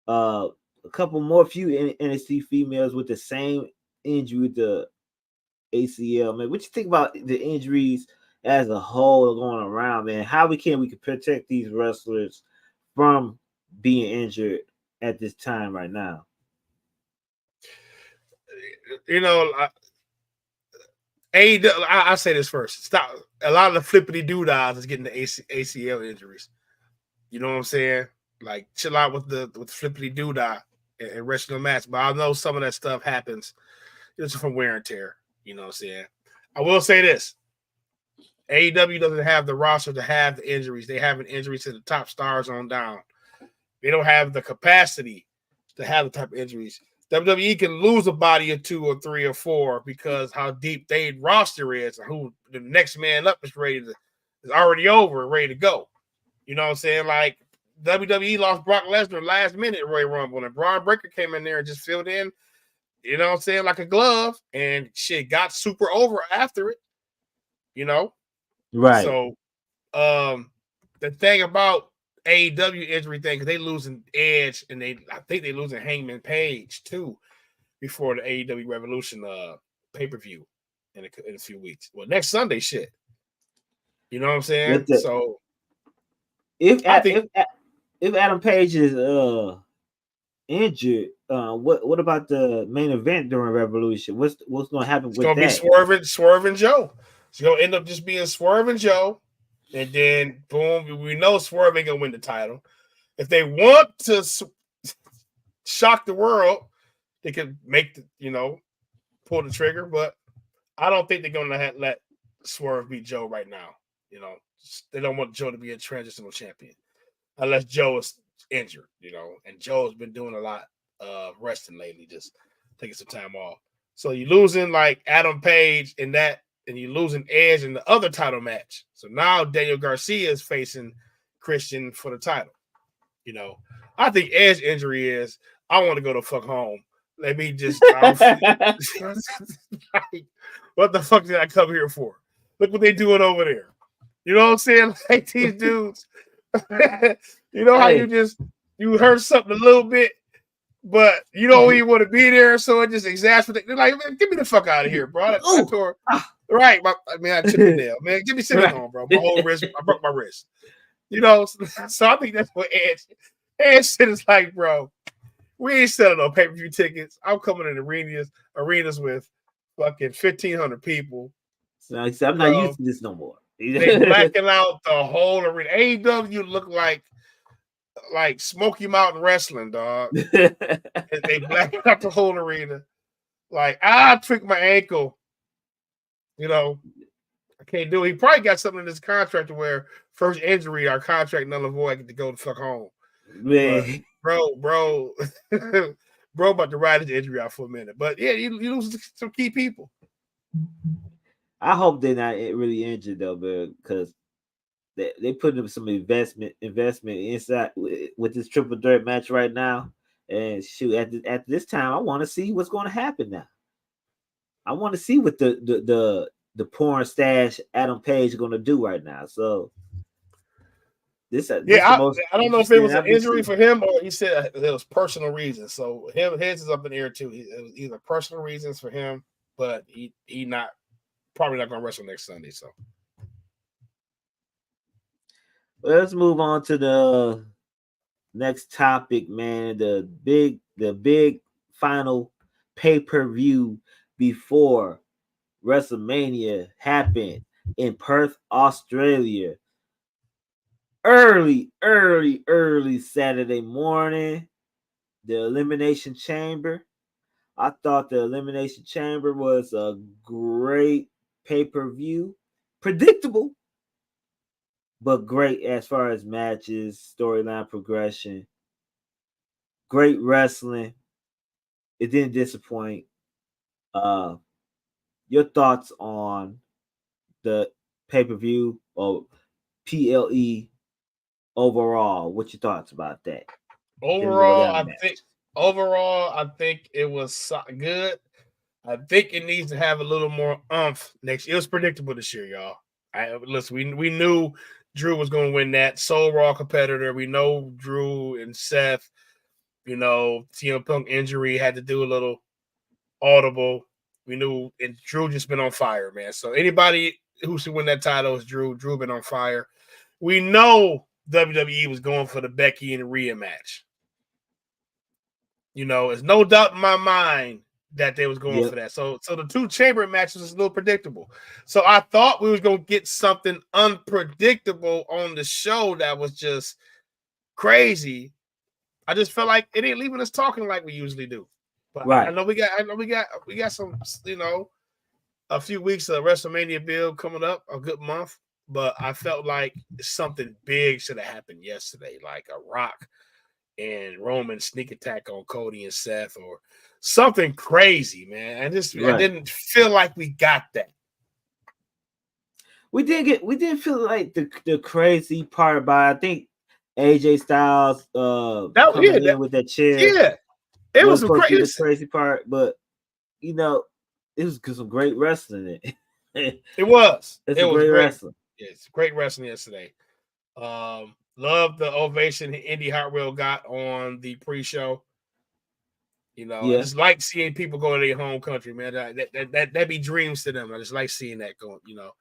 A couple few NXT females with the same injury with the ACL. Man, what you think about the injuries as a whole going around, man? How we can protect these wrestlers from being injured at this time right now? I say this first. Stop. A lot of the flippity doodads is getting the ACL injuries. You know what I'm saying? Like, chill out with the flippity doodah and wrestling match. But I know some of that stuff happens just from wear and tear. You know what I'm saying? I will say this. AEW doesn't have the roster to have the injuries. They have an injury to the top stars on down. They don't have the capacity to have the type of injuries. WWE can lose a body or two or three or four because how deep their roster is and who the next man up is already over and ready to go. You know what I'm saying? Like, WWE lost Brock Lesnar last minute at Royal Rumble, and Braun Breaker came in there and just filled in, you know what I'm saying, like a glove, and shit got super over after it, Right. So, the thing about AEW injury thing, because they losing Edge, and I think they losing Hangman Page too before the AEW Revolution pay-per-view in a few weeks. Well, next Sunday, shit. You know what I'm saying? So if Adam Page is injured, what about the main event during Revolution? What's going to happen with that? It's going to be Swerve Joe. It's going to end up just being Swerve Joe, and then boom, we know Swerve ain't going to win the title. If they want to shock the world, they could pull the trigger, but I don't think they're going to let Swerve beat Joe right now. They don't want Joe to be a transitional champion unless Joe is injured, and Joe's been doing a lot of resting lately, just taking some time off. So you're losing like Adam Page in that, and you're losing Edge in the other title match. So now Daniel Garcia is facing Christian for the title. I think Edge injury is, I want to go the fuck home. Let me just what the fuck did I come here for? Look what they doing over there. You know what I'm saying? Like, these dudes, how you heard something a little bit, but you don't even want to be there, so it just exasperates. They're like, man, get me the fuck out of here, bro. I chipped the nail, man. Give me silicone, bro. My whole wrist, I broke my wrist. You know, so I think that's what Edge shit is like, bro. We ain't selling no pay-per-view tickets. I'm coming in arenas with fucking 1,500 people. So I'm not used to this no more. They blacking out the whole arena. AEW look like Smoky Mountain Wrestling, dog. They blacking out the whole arena. Like, I tweaked my ankle. You know, I can't do it. He probably got something in his contract to where first injury, our contract null and void, I get to go the fuck home. Man. But, bro, about to ride his injury out for a minute. But yeah, you lose some key people. I hope they're not really injured though, because they put up some investment inside with this triple threat match right now. And shoot, at this time, I want to see what's going to happen now. I want to see what the porn stash Adam Page going to do right now. So this I don't know if it was an injury for him or he said it was personal reasons. So his is up in the air too. It was either personal reasons for him, but he probably not going to wrestle next Sunday. So let's move on to the next topic, man. The big final pay-per-view before WrestleMania happened in Perth, Australia. Early Saturday morning, the Elimination Chamber. I thought the Elimination Chamber was a great pay-per-view. Predictable, but great as far as matches, storyline progression. Great wrestling. It didn't disappoint. Your thoughts on the pay-per-view or PLE overall? What's your thoughts about that? Overall, I think it was good. I think it needs to have a little more oomph next year. It was predictable this year, y'all. Listen, we knew Drew was going to win that Soul Raw competitor. We know Drew and Seth. You know, CM Punk injury had to do a little audible. We knew, and Drew just been on fire, man. So anybody who should win that title is Drew. Drew been on fire. We know WWE was going for the Becky and Rhea match. You know, there's no doubt in my mind that they was going for that. So the two chamber matches was a little predictable. So I thought we was going to get something unpredictable on the show that was just crazy. I just felt like it ain't leaving us talking like we usually do. But right. I know we got some, you know, a few weeks of WrestleMania build coming up, a good month. But I felt like something big should have happened yesterday, like a Rock and Roman sneak attack on Cody and Seth, or something crazy, man. I didn't feel like we got that. We didn't feel like the crazy part about it. I think AJ Styles coming in with that chair. Yeah, it was the crazy part, but you know, it was some great wrestling in it. It was. It was great wrestling. It's great wrestling yesterday. Love the ovation Indy Hartwell got on the pre-show. You know, I just like seeing people go to their home country, man. That be dreams to them. I just like seeing that going, you know.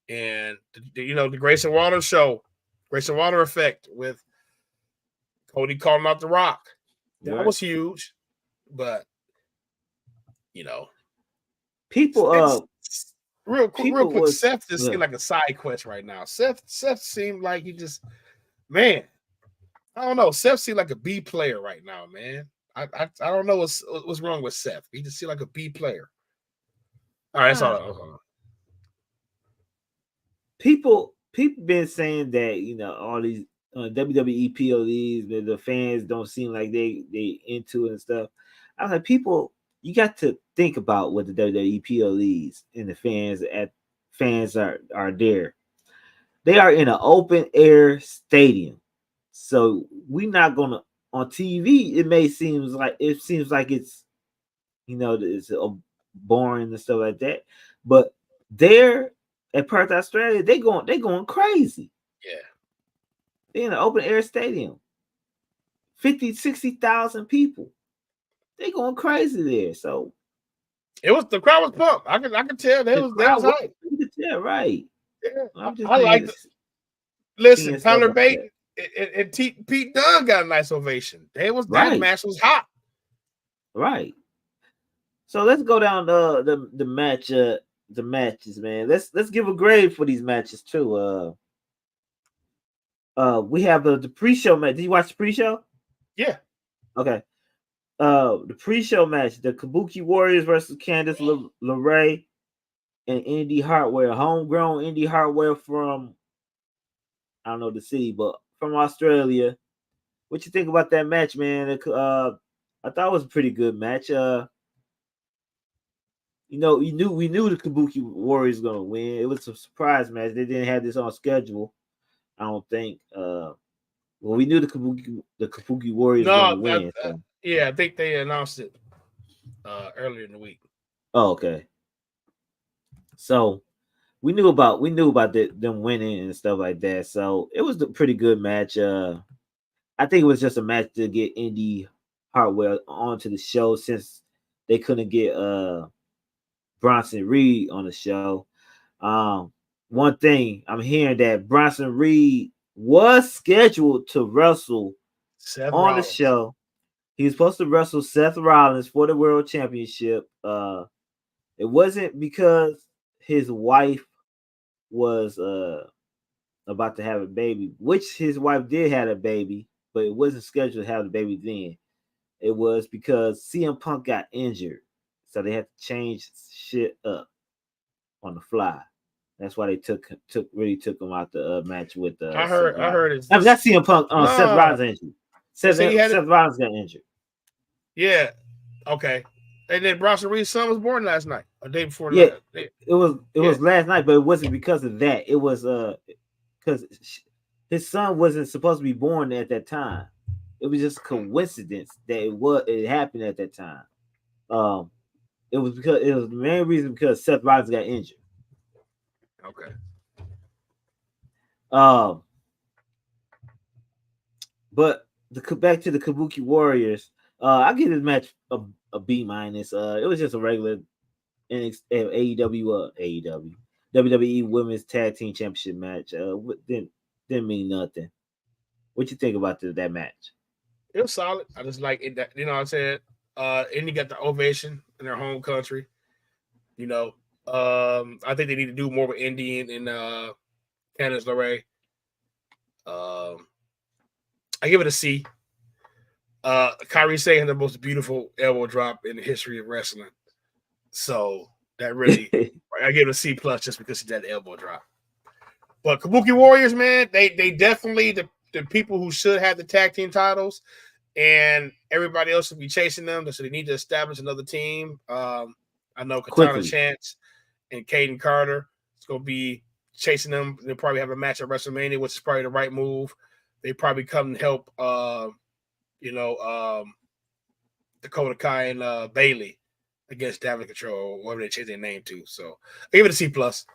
And the Grayson Waller show, Grayson Waller effect with Cody calling out The Rock. That was huge. But you know, people real quick, Seth just seemed like a side quest right now. Seth seemed like he just, man, I don't know. Seth seemed like a B player right now, man. I don't know what's wrong with Seth. He just seemed like a B player. All right, that's all. People been saying that, you know, all these WWE PLEs, the fans don't seem like they into it and stuff. I was like, people, you got to think about what the WWE PLEs and the fans are there. They are in an open air stadium, so we're not gonna on TV. It seems like it's, you know, it's boring and stuff like that, but they're at Perth, Australia, they going crazy. Yeah. They're in an open air stadium. 50,000-60,000 people. They going crazy there. So the crowd was pumped. I could tell that was hype. You could tell, right. Yeah. I liked it. Listen, Tyler Bate and Pete Dunne got a nice ovation. That match was hot. Right. So let's go down the match. The matches, man. Let's give a grade for these matches too. We have the pre-show match. Did you watch the pre-show? Yeah. Okay. The pre-show match, the Kabuki Warriors versus Candice LeRae and Indy Hartwell, homegrown Indy Hartwell from, I don't know the city, but from Australia. What you think about that match, man? I thought it was a pretty good match. We knew the Kabuki Warriors gonna win. It was a surprise match. They didn't have this on schedule, I don't think. Well, we knew the Kabuki Warriors gonna win. Yeah, I think they announced it earlier in the week. Oh, okay. So we knew about them winning and stuff like that. So it was a pretty good match. I think it was just a match to get Indy Hartwell onto the show since they couldn't get Bronson Reed on the show. One thing I'm hearing that Bronson Reed was scheduled to wrestle Seth on Rollins. the show. He was supposed to wrestle Seth Rollins for the World Championship. It wasn't because his wife was about to have a baby, which his wife did have a baby, but it wasn't scheduled to have the baby then. It was because CM Punk got injured, so they had to change shit up on the fly. That's why they took him out the match with. I heard it's. I mean, that's CM Punk. Seth Rollins injured. Seth Rollins got injured. Yeah. Okay. And then Bronson Reed's son was born last night, a day before. Yeah, it was last night, but it wasn't because of that. It was because his son wasn't supposed to be born at that time. It was just coincidence that it happened at that time. It was the main reason because Seth Rollins got injured. Okay. But back to the Kabuki Warriors. I give this match a B minus. It was just a regular WWE Women's Tag Team Championship match. Didn't mean nothing. What you think about that match? It was solid. I just like it. You know what I said? Indy got the ovation in their home country. You know, I think they need to do more with Indy and Candice LeRae. I give it a C. Kyrie Sane had the most beautiful elbow drop in the history of wrestling. So that really, I give it a C plus just because he did that elbow drop. But Kabuki Warriors, man, they definitely the people who should have the tag team titles, and everybody else will be chasing them. So they need to establish another team. I know Katana Chance and Caden Carter is going to be chasing them. They'll probably have a match at WrestleMania, which is probably the right move. They probably come and help, Dakota Kai and Bailey against Damage Control, or whatever they change their name to. So I give it a C plus.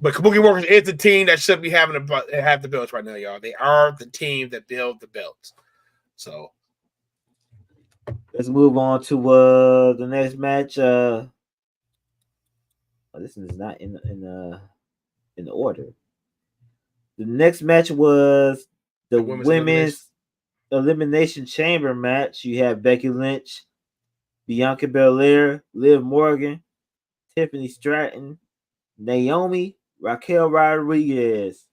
But Kabuki Warriors is the team that should be have the belts right now, y'all. They are the team that build the belts. So let's move on to the next match. This is not in the order. The next match was the women's elimination chamber match. You have Becky Lynch, Bianca Belair, Liv Morgan, Tiffany Stratton, Naomi, Raquel Rodriguez.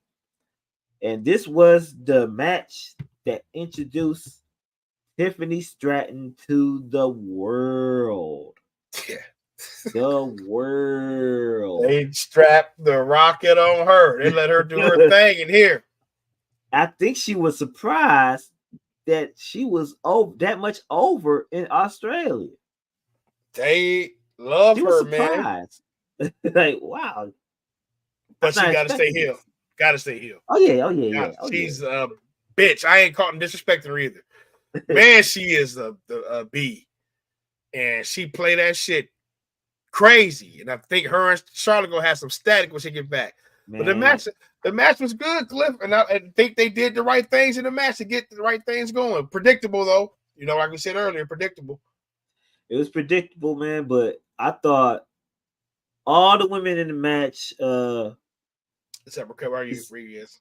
And this was the match that introduced Tiffany Stratton to the world. Yeah. The world. They strapped the rocket on her. They let her do her thing in here. I think she was surprised that she was that much over in Australia. They love her, man. Like, wow. But she got to stay heel. Got to stay heel. Oh yeah. She's a bitch. I ain't caught disrespecting her either. Man, she is a B. And she played that shit crazy. And I think her and Charlotte gonna have some static when she get back. Man. But the match was good, Cliff. And I think they did the right things in the match to get the right things going. Predictable, though. You know, like we said earlier, predictable. It was predictable, man, but I thought all the women in the match Except Raquel Rodriguez.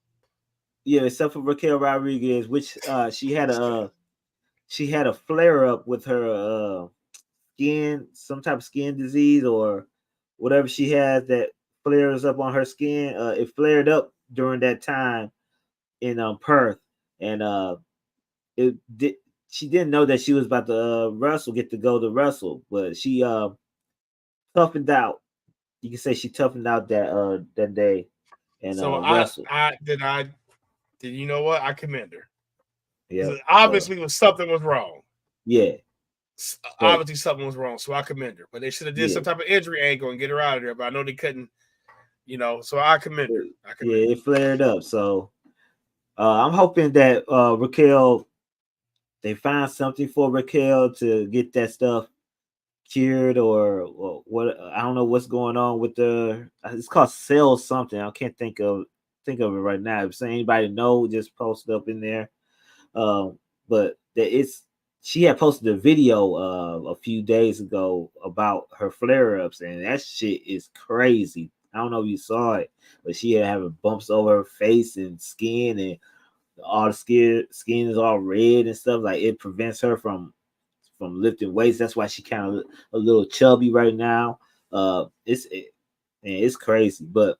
Yeah, except for Raquel Rodriguez, which she had a flare up with her skin, some type of skin disease or whatever she has that flares up on her skin. It flared up during that time in Perth, and it did. She didn't know that she was about to get to go to wrestle, but she toughened out. You can say she toughened out that day and So wrestled. did you know what? I commend her. Yeah, Obviously, something was wrong. Yeah, obviously something was wrong, so I commend her. But they should have did some type of injury angle and get her out of there. But I know they couldn't, so I commend her. It flared up. So I'm hoping that Raquel, they find something for Raquel to get that stuff cured or what. I don't know what's going on with the. It's called cell something. I can't think of it right now. If anybody know, just post it up in there. But it's she had posted a video a few days ago about her flare ups, and that shit is crazy. I don't know if you saw it, but she had having bumps over her face and skin, and all the skin is all red and stuff. Like it prevents her from lifting weights. That's why she kind of a little chubby right now. It's crazy. But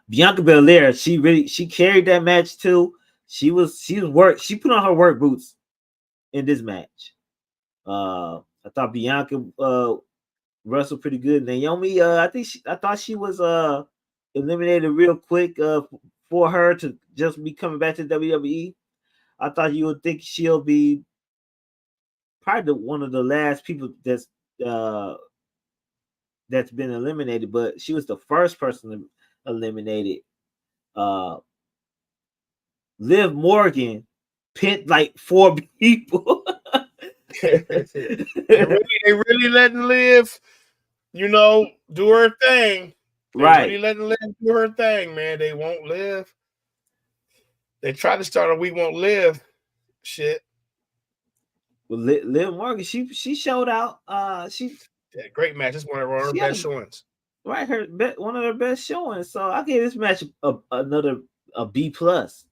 Bianca Belair, she carried that match too. She put on her work boots in this match. I thought Bianca wrestled pretty good. Naomi, I thought she was eliminated real quick for her to just be coming back to WWE. I thought you would think she'll be probably one of the last people uh that's been eliminated, but she was the first person eliminated. Uh Liv Morgan pinned like 4 people. they really letting Liv, do her thing. They really letting Liv do her thing, man. They won't live. They tried to start a "We Won't Live" shit. Well, Liv Morgan, she showed out. Great match. It's one of her best showings. Right, one of her best showings. So I gave this match another B plus.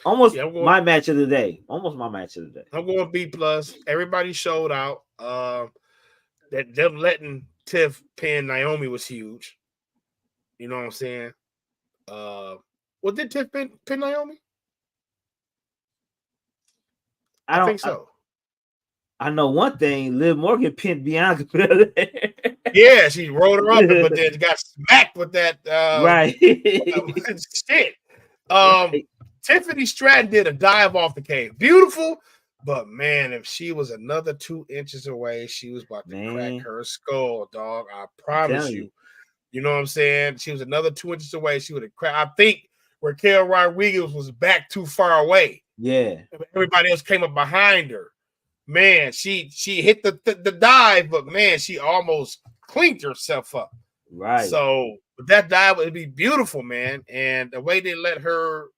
Almost my match of the day. Almost my match of the day. I'm going B plus. Everybody showed out. That them letting Tiff pin Naomi was huge. You know what I'm saying? What did Tiff pin Naomi? I think so. I know one thing. Liv Morgan pinned Bianca. Yeah, she rolled her up, but then got smacked with that. Right. Shit. Tiffany Stratton did a dive off the cave. Beautiful. But man, if she was another 2 inches away, she was about to crack her skull, dog. I promise you. You know what I'm saying? She was another 2 inches away. She would have cracked. I think Raquel Rodriguez was back too far away. Yeah. Everybody else came up behind her. Man, she hit the dive, but man, she almost cleaned herself up. Right. So that dive would be beautiful, man. And the way they let her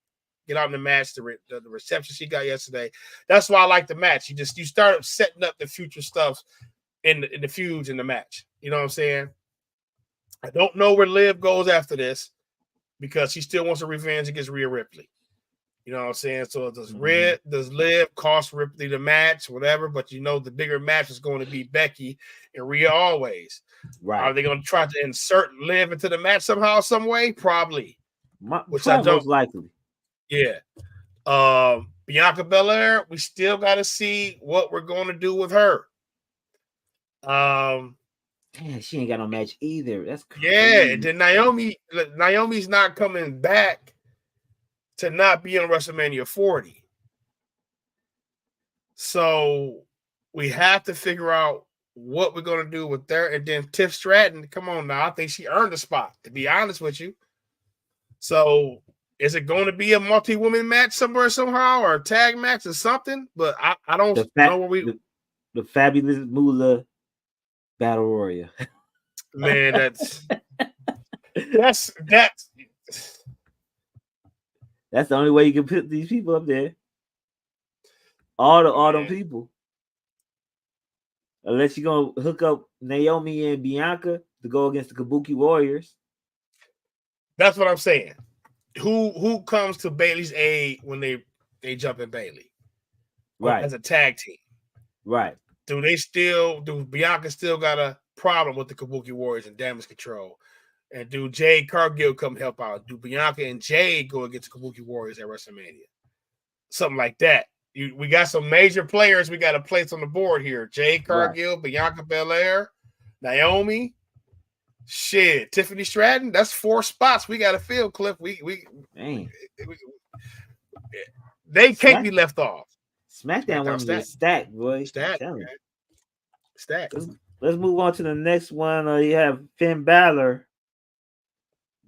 get out in the match, the reception she got yesterday, that's why I like the match. You start setting up the future stuff in the feuds in the match. You know what I'm saying? I don't know where Liv goes after this because she still wants a revenge against Rhea Ripley. You know what I'm saying? So does Liv cost Ripley the match, whatever? But the bigger match is going to be Becky and Rhea always. Right. Are they going to try to insert Liv into the match somehow, some way? Probably. Which I don't. Most likely. Yeah. Bianca Belair, we still got to see what we're going to do with her. Damn, she ain't got no match either. That's crazy. Yeah, and then Naomi's not coming back to not be on WrestleMania 40. So we have to figure out what we're going to do with her. And then Tiff Stratton, come on now. I think she earned a spot, to be honest with you. So is it going to be a multi-woman match somewhere, somehow, or a tag match or something? But I don't know where we... The Fabulous Moolah Battle Royal. Man, that's the only way you can put these people up there. All them people. Unless you're gonna hook up Naomi and Bianca to go against the Kabuki Warriors. That's what I'm saying. Who comes to Bailey's aid when they jump in Bailey? Right. As a tag team. Right. Do Bianca still got a problem with the Kabuki Warriors and Damage Control? And do Jade Cargill come help out? Do Bianca and Jade go against the Kabuki Warriors at WrestleMania? Something like that. We got some major players we got to place on the board here. Jade Cargill, right. Bianca Belair, Naomi, shit, Tiffany Stratton. That's 4 spots we got to fill, Cliff. They can't be left off. SmackDown women is stacked, boy. Stacked. Let's move on to the next one. You have Finn Balor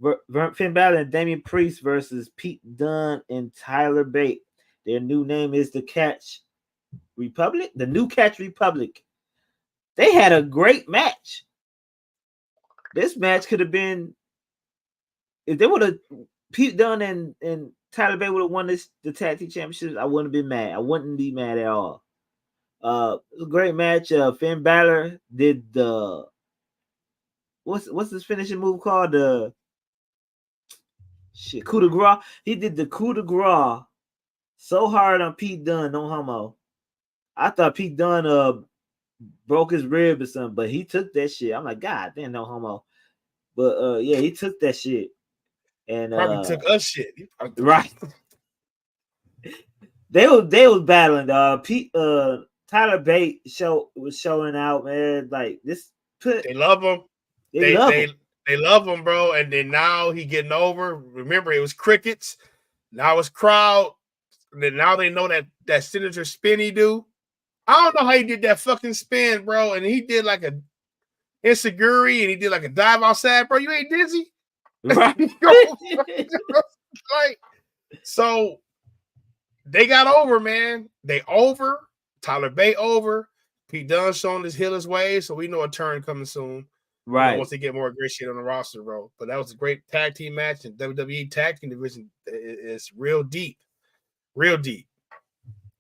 and Damian Priest versus Pete Dunne and Tyler Bate. Their new name is the Catch Republic. The New Catch Republic. They had a great match. This match could have been, if they would have, Pete Dunne and Tyler Bate would have won the tag team championships, I wouldn't have been mad. I wouldn't be mad at all. It was a great match. Finn Balor did the what's his finishing move called? The coup de grace. He did the coup de grace so hard on Pete Dunne, no homo. I thought Pete Dunne broke his rib or something, but he took that shit. I'm like, God damn, no homo. But yeah, he took that shit. And probably took us shit. Right. They was battling. Tyler Bate was showing out, man. Like this, they love him. They love him, bro. And then now he getting over. Remember, it was crickets. Now it's crowd. And then now they know that signature spin he do. I don't know how he did that fucking spin, bro. And he did like a insecurity, and he did like a dive outside, bro. You ain't dizzy, right? Like, so they got over, man. They over. Tyler Bate over. Pete Dunne showing his healer's way, so we know a turn coming soon. Right. Once they get more great shit on the roster, bro. But that was a great tag team match, and WWE tag team division is real deep. Real deep.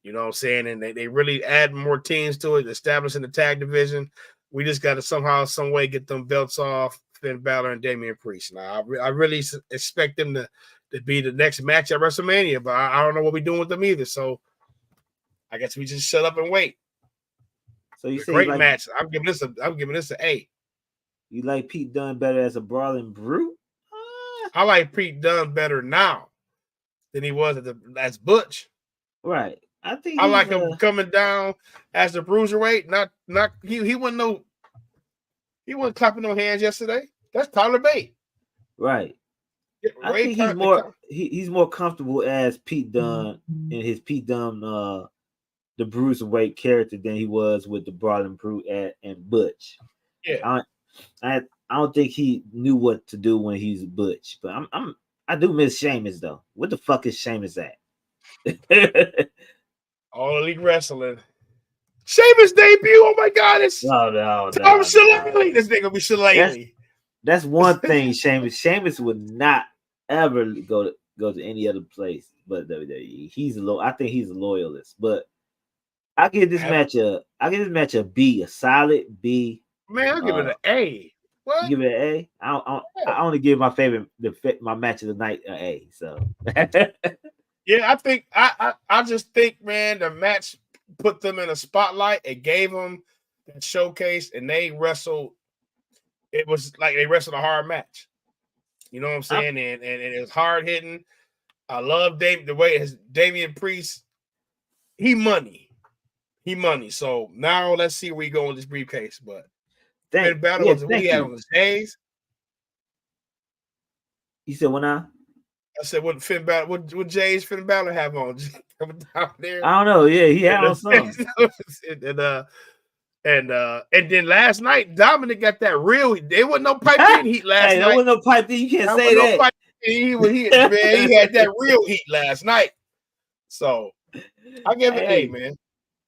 You know what I'm saying? And they really add more teams to it, establishing the tag division. We just got to somehow, some way get them belts off Finn Balor and Damian Priest. Now, I really expect them to be the next match at WrestleMania, but I don't know what we're doing with them either. So I guess we just shut up and wait. So you say great match. I'm giving this an A. You like Pete Dunne better as a brawling brute? I like Pete Dunne better now than he was as Butch. Right. I like him coming down as the bruiserweight. Not he wasn't clapping no hands yesterday. That's Tyler Bate. Right. I think he's more comfortable as Pete Dunne in his Pete Dunne the bruiserweight character than he was with the brawling brute and Butch. Yeah. I don't think he knew what to do when he's Butch, but I do miss Sheamus though. What the fuck is Sheamus at? All Elite Wrestling. Sheamus debut. Oh my God! It's Tom Shillelagh. This nigga be Shillelagh. That's one thing. Sheamus would not ever go to any other place but WWE. I think he's a loyalist, but I give this match a B, a solid B. Man, I'll give it an A. What? You give it an A? I only give my my match of the night an A. So. Yeah, I think I just think, man, the match put them in a spotlight. It gave them that showcase, and they wrestled. It was like they wrestled a hard match. You know what I'm saying? And it was hard hitting. I love the way his Damian Priest. He money. So now let's see where we go with this briefcase. But Finn Balor was what he had on his days. You said when I said, what Finn Balor? What Jay's Finn Balor have on? Coming down there? I don't know. Yeah, he had on something. And then last night, Dominic got that real. There wasn't no piped in heat last night. There wasn't no piped in. You can't say that. He had that real heat last night. So I give it an A, man.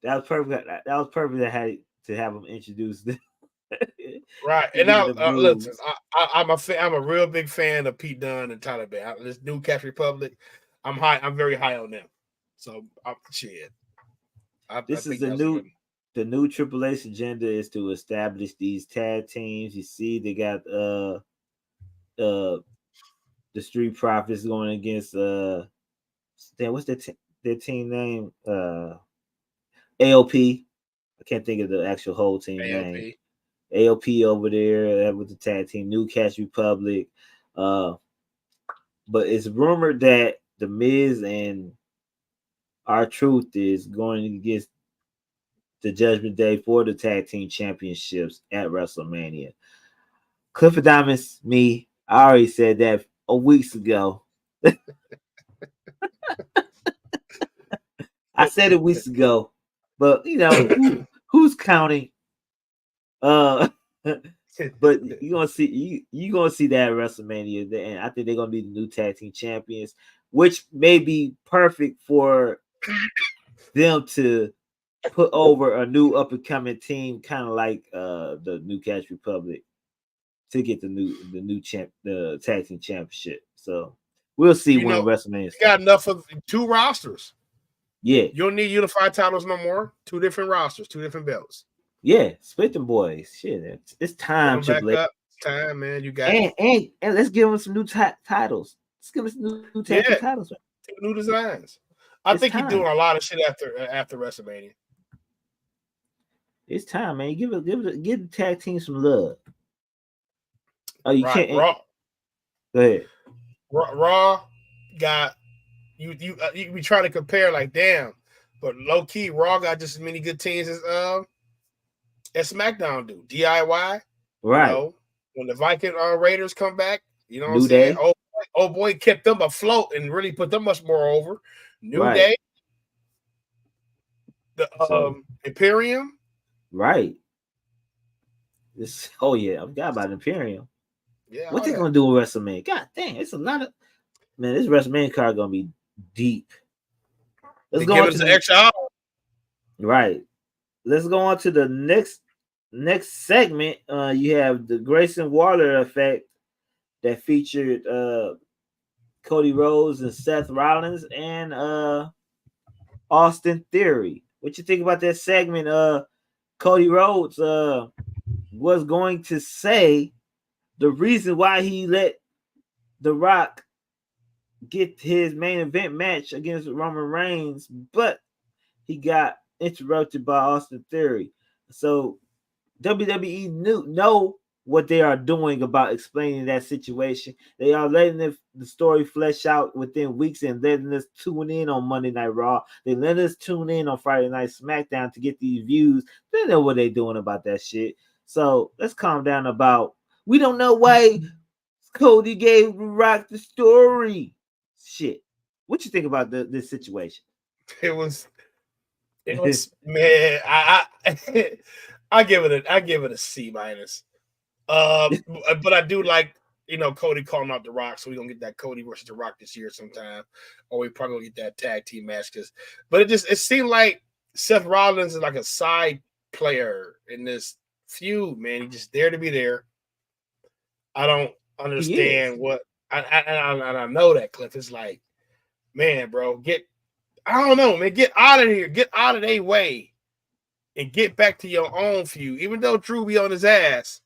That was perfect. That was perfect. That had to have him introduced. Right, and now listen, I'm a real big fan of Pete Dunne and Tyler Bate. This New Catch Republic, I'm very high on them. So shit. This is the new Triple H agenda is to establish these tag teams. You see, they got the Street Profits going against what's their team name? AOP. I can't think of the actual whole team name. AOP over there with the tag team, New Cash Republic. But it's rumored that The Miz and R-Truth is going against the Judgment Day for the tag team championships at WrestleMania. Clifford Diamonds, me, I already said that weeks ago. I said it weeks ago, but who's counting? But you're gonna see that at WrestleMania, and I think they're gonna be the new tag team champions, which may be perfect for them to put over a new up and coming team, kind of like the New Cash Republic, to get the tag team championship. So we'll see when WrestleMania. Got enough of 2 rosters. Yeah, you don't need unified titles no more. 2 different rosters, 2 different belts. Yeah, split them boys. Shit, it's time. Back up. Time, man. You got and let's give them some new titles. Let's give them some new tag team titles. New designs. I think you're doing a lot of shit after WrestleMania. It's time, man. Give the tag team some love. Oh, you can't. Raw. Go ahead. Raw got you be trying to compare like damn, but low key Raw got just as many good teams as SmackDown do. DIY, right? When the Viking Raiders come back, you know what I'm saying? Oh boy, kept them afloat and really put them much more over. New Day, the Imperium, right? I forgot about Imperium. Yeah, what they gonna do with WrestleMania? God dang, it's a lot of man. This WrestleMania card gonna be deep. Let's go on to the extra hour. Right. Let's go on to the next segment. You have the Grayson Waller effect that featured Cody Rhodes and Seth Rollins and Austin Theory. What you think about that segment? Cody Rhodes was going to say the reason why he let The Rock get his main event match against Roman Reigns, but he got interrupted by Austin Theory. So WWE know what they are doing about explaining that situation. They are letting the story flesh out within weeks and letting us tune in on Monday Night Raw. They let us tune in on Friday Night SmackDown to get these views. They know what they're doing about that shit. So let's calm down about we don't know why Cody gave Rock the story. Shit. What you think about this situation? It was man, I give it a C-. But I do like Cody calling out The Rock, so we're gonna get that Cody versus The Rock this year sometime, or we probably gonna get that tag team match. But it seemed like Seth Rollins is like a side player in this feud, man. He's just there to be there. I don't understand what I know that Cliff is like, man, bro, I don't know, man, get out of here, get out of their way, and get back to your own feud. Even though Drew be on his ass,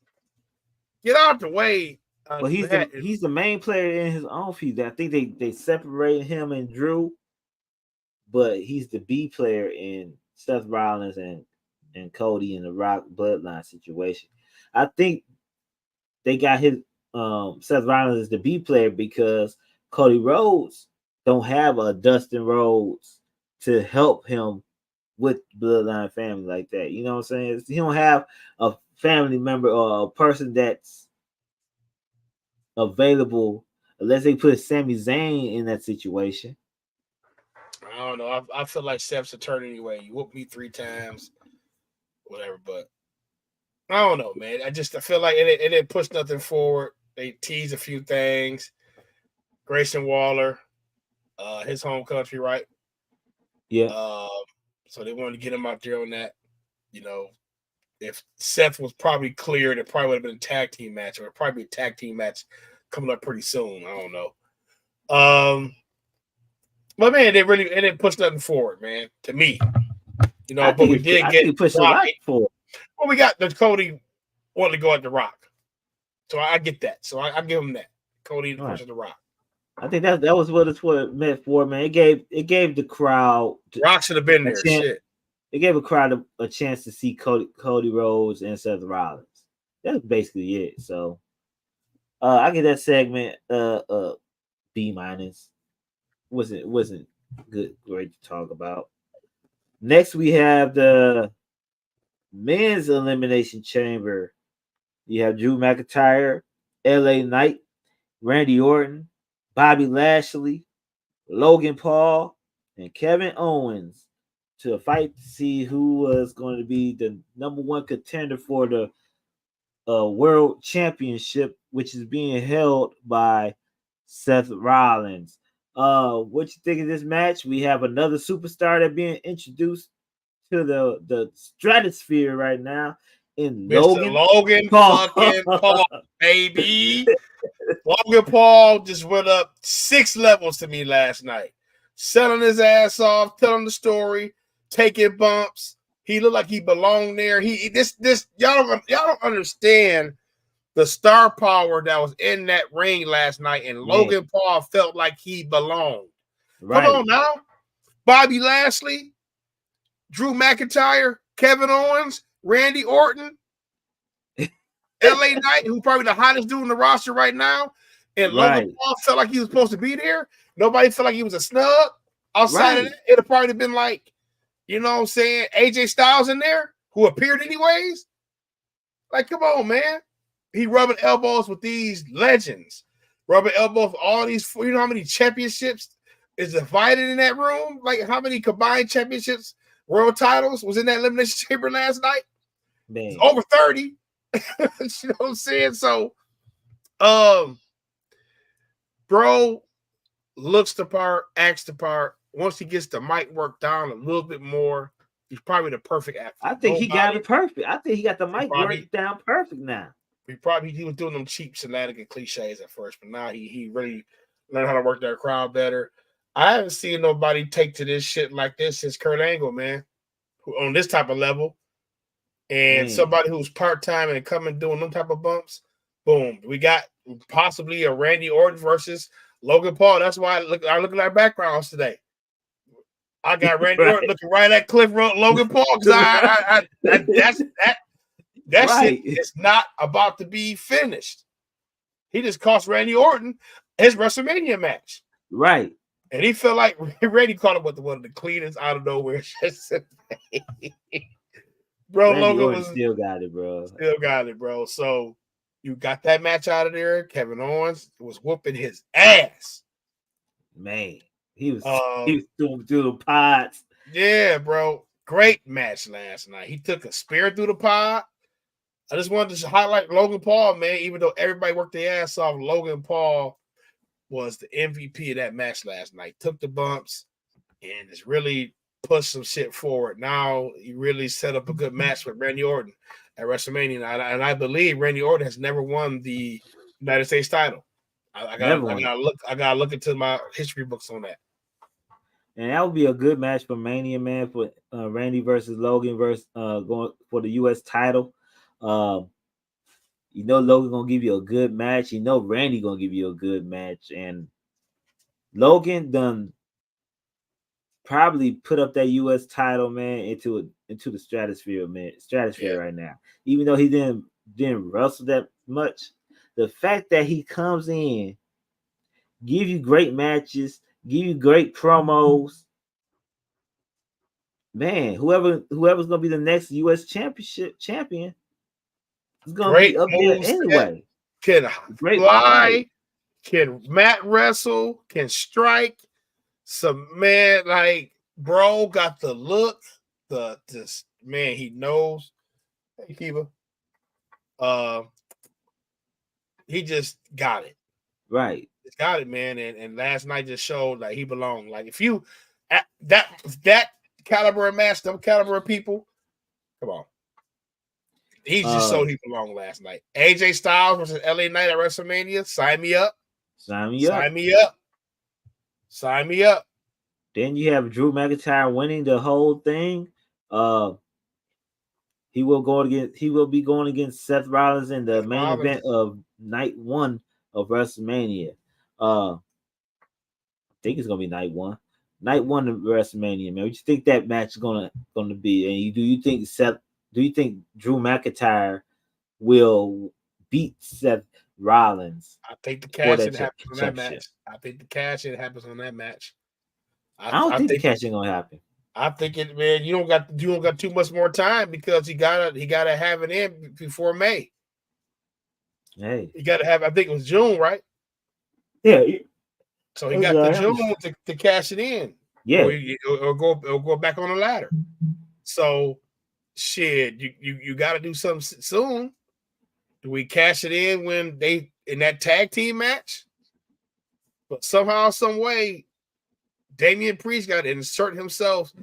get out the way. Well, he's the main player in his own feud. I think they separated him and Drew, but he's the B player in Seth Rollins and Cody and the Rock bloodline situation. I think they got his Seth Rollins as the B player because Cody Rhodes don't have a Dustin Rhodes to help him with bloodline family like that. You know what I'm saying? He don't have a family member or a person that's available unless they put Sami Zayn in that situation. I don't know. I feel like Seth's a turn anyway. You whooped me 3 times, whatever. But I don't know, man. I feel like it didn't push nothing forward. They teased a few things. Grayson Waller, his home country, right? Yeah. So they wanted to get him out there on that. If Seth was probably cleared, it probably would have been a tag team match, or probably a tag team match coming up pretty soon. I don't know. But man, it didn't push nothing forward, man. To me, but we did get push a lot forward. Well, we got the Cody wanted to go at The Rock, so I get that. So I give him that. Cody pushing The Rock. I think that was what it meant for, man. It gave the crowd Rock should have been a there. chance. Shit. It gave a crowd a chance to see Cody Rhodes and Seth Rollins. That's basically it. So I get that segment B minus. Wasn't great to talk about. Next we have the men's elimination chamber. You have Drew McIntyre, LA Knight, Randy Orton, Bobby Lashley, Logan Paul, and Kevin Owens to fight to see who was going to be the number one contender for the World Championship, which is being held by Seth Rollins. What you think of this match? We have another superstar that being introduced to the stratosphere right now in Mr. Logan Paul. fucking Paul, baby. Logan Paul just went up 6 levels to me last night. Selling his ass off, telling the story, taking bumps. He looked like he belonged there. Y'all don't understand the star power that was in that ring last night, and Logan Paul felt like he belonged. Right. Come on now. Bobby Lashley, Drew McIntyre, Kevin Owens, Randy Orton, LA Knight, who's probably the hottest dude in the roster right now, and Logan Paul felt like he was supposed to be there. Nobody felt like he was a snub. Outside of that, it'd have probably been like, you know what I'm saying, AJ Styles in there, who appeared anyways. Like, come on, man. He rubbing elbows with these legends. Rubbing elbows with all these, you know how many championships is divided in that room? Like, how many combined championships, world titles was in that Elimination Chamber last night? Man. Over 30. You know what I'm saying? So, bro looks the part, acts the part. Once he gets the mic work down a little bit more, he's probably the perfect actor. I think he got it perfect. I think he got the mic work down perfect now. He was doing them cheap shenanigan cliches at first, but now he really learned how to work that crowd better. I haven't seen nobody take to this shit like this since Kurt Angle, man, on this type of level. And somebody who's part-time and coming doing them type of bumps, boom. We got possibly a Randy Orton versus Logan Paul. That's why I look at our backgrounds today. I got Randy Orton looking right at Cliff Logan Paul because that shit is not about to be finished. He just cost Randy Orton his WrestleMania match. Right. And he felt like Randy caught him with one of the cleanest out of nowhere. Bro, Randy Logan Orton still got it, bro. So you got that match out of there. Kevin Owens was whooping his ass. Man, he was doing the pods. Yeah, bro. Great match last night. He took a spear through the pod. I just wanted to highlight Logan Paul, man. Even though everybody worked their ass off, Logan Paul was the MVP of that match last night. Took the bumps and has really pushed some shit forward. Now he really set up a good match with Randy Orton at WrestleMania, and I believe Randy Orton has never won the United States title. I gotta look into my history books on that. And that would be a good match for Mania, man, for Randy versus Logan versus going for the U.S. title. You know Logan gonna give you a good match. You know Randy gonna give you a good match, and Logan done probably put up that U.S. title, man, into the stratosphere, man. Right now. Even though he didn't wrestle that much, the fact that he comes in, give you great matches, give you great promos, man. Whoever's gonna be the next U.S. champion is gonna be up there anyway. Can fly, can mat wrestle, can strike. Some man, like, bro, got the look. Man, he knows. Hey, Kiva. He just got it. Right. He's got it, man. And last night just showed like he belonged. Like, if you that caliber of match, them caliber of people, come on. He just showed he belonged last night. AJ Styles versus LA Knight at WrestleMania. Sign me up. Sign me up. Then you have Drew McIntyre winning the whole thing. He will be going against Seth Rollins in the main event of night 1 of WrestleMania. think it's gonna be night one. Night one of WrestleMania, man. What you think that match is gonna be? And do you think Drew McIntyre will beat Seth Rollins? I think the cash in happens on that match. I think the cash in happens on that match. I don't think the cash in gonna happen. I think it, man. You don't got too much more time because he gotta have it in before May. Hey, you gotta have. I think it was June, right? Yeah. So he got the June to cash it in. Yeah, or go back on the ladder. So shit, you got to do something soon. Do we cash it in when they in that tag team match? But somehow, some way, Damian Priest got to insert himself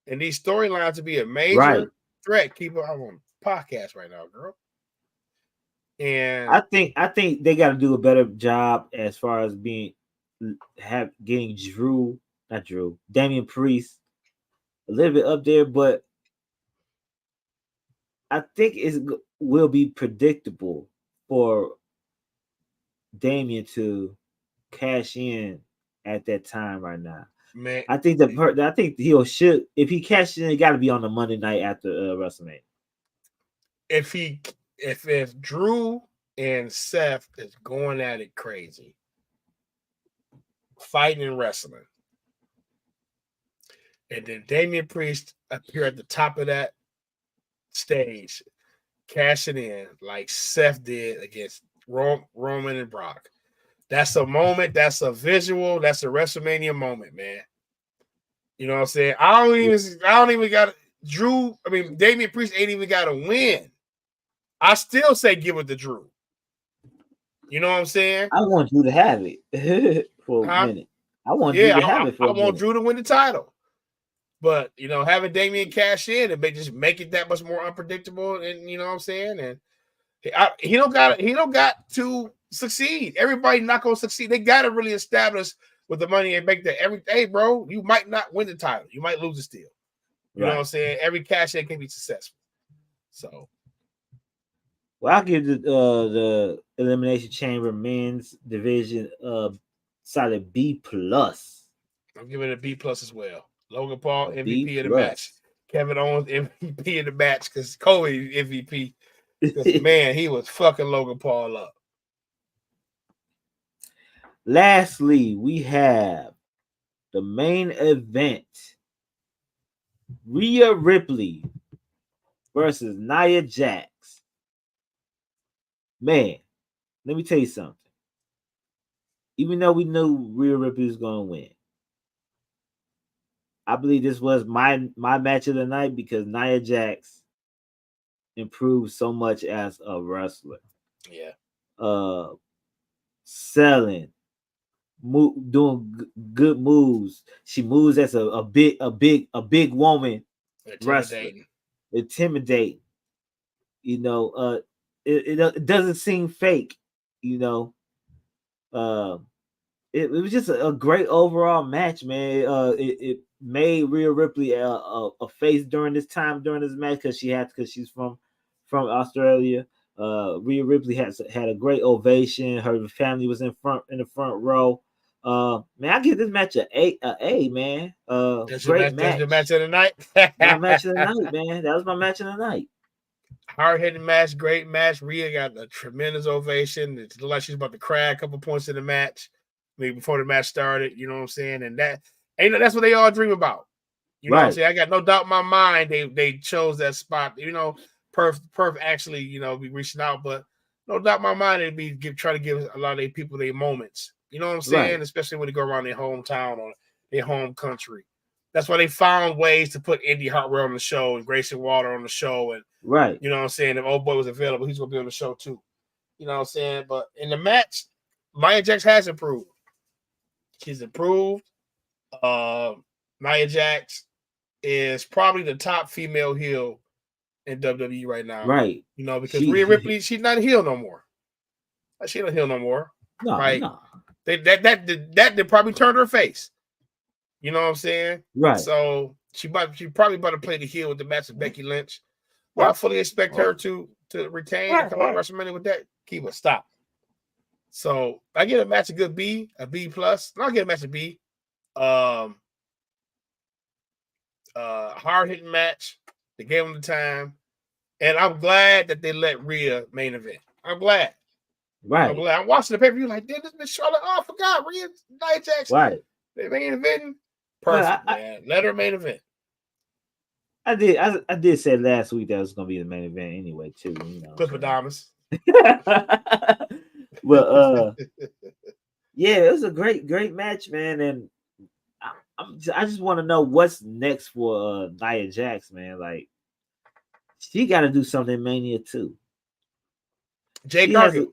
in these storylines to be a major threat. Keep it on podcast right now, girl. And I think they got to do a better job as far as getting Damian Priest a little bit up there, but I think it will be predictable for Damian to cash in at that time right now. Man, I think if he cashes in, it got to be on the Monday night after WrestleMania. If Drew and Seth is going at it crazy, fighting and wrestling, and then Damian Priest appear at the top of that stage, cashing in like Seth did against Roman and Brock. That's a moment. That's a visual. That's a WrestleMania moment, man. You know what I'm saying? I don't even got Drew. I mean, Damian Priest ain't even got to win. I still say give it to Drew. You know what I'm saying? I want Drew to have it for a minute. I want Drew to have it for a minute. I want Drew to win the title. But, having Damian cash in, it may just make it that much more unpredictable. And, you know what I'm saying? And he don't got to succeed. Everybody not going to succeed. They got to really establish with the money and make that every day, bro, you might not win the title. You might lose it still. You know what I'm saying? Every cash in can be successful. So. Well, I'll give the Elimination Chamber men's division solid B+. I'm giving it a B+ as well. Logan Paul, MVP of the match. Kevin Owens, MVP of the match because Kobe MVP. Because, man, he was fucking Logan Paul up. Lastly, we have the main event. Rhea Ripley versus Nia Jax. Man, let me tell you something. Even though we knew Rhea Ripley was going to win, I believe this was my match of the night because Nia Jax improved so much as a wrestler. Yeah. Selling, doing good moves. She moves as a big woman wrestler. Intimidating. It doesn't seem fake. It was just a great overall match, man. It made Rhea Ripley a face during this match because she's from Australia. Rhea Ripley had a great ovation. Her family was in the front row. Man, I give this match an A, man. Great match. That's your match of the night. My match of the night, man. That was my match of the night. Hard-hitting match, great match. Rhea got a tremendous ovation. It looked like she's about to cry a couple points in the match. Maybe before the match started, you know what I'm saying? And that's what they all dream about. You know what I'm saying? I got no doubt in my mind they chose that spot. Perf actually, be reaching out, but no doubt in my mind they'd be trying to give a lot of their people their moments. You know what I'm saying? Right. Especially when they go around their hometown or their home country. That's why they found ways to put Indy Hartwell on the show and Grayson Waller on the show. And right. You know what I'm saying? If old boy was available, he's gonna be on the show too. You know what I'm saying? But in the match, Nia Jax has improved. She's improved. Nia Jax is probably the top female heel in WWE right now. Right. Because Rhea Ripley, she's not a heel no more. She don't heel no more. No, right? No. That probably turned her face. You know what I'm saying? Right. So she probably about to play the heel with the match with Becky Lynch. Well, I fully expect her to retain and come out WrestleMania with that. Keep it. Stop. So I get a match a good B, a B+. And I'll get a match a B. Hard hitting match. They gave him the time, and I'm glad that they let Rhea main event. I'm glad. Right. I'm glad. I'm watching the pay-per-view like, damn, this bitch Charlotte. Oh, I forgot Rhea Nia Jax. Right. They main event. Perfect, man. Let her main event. I did say last week that was gonna be the main event anyway, too. You know, Clifford Well, yeah, it was a great match, man, and I just want to know what's next for Nia Jax, man. Like, she got to do something in Mania too. Jade Cargill.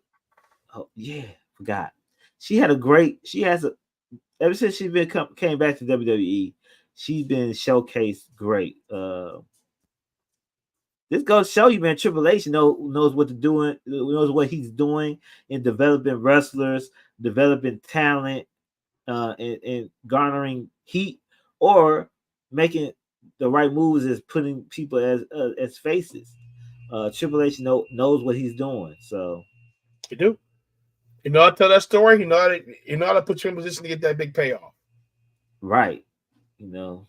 Oh yeah, forgot. She has ever since she came back to WWE, she's been showcased great. This goes to show you, man. Triple H knows what to do, knows what he's doing in developing wrestlers, developing talent, and garnering heat, or making the right moves is putting people as faces. Triple H knows what he's doing. So you do. You know how to tell that story. You know how to put you in position to get that big payoff. Right. You know.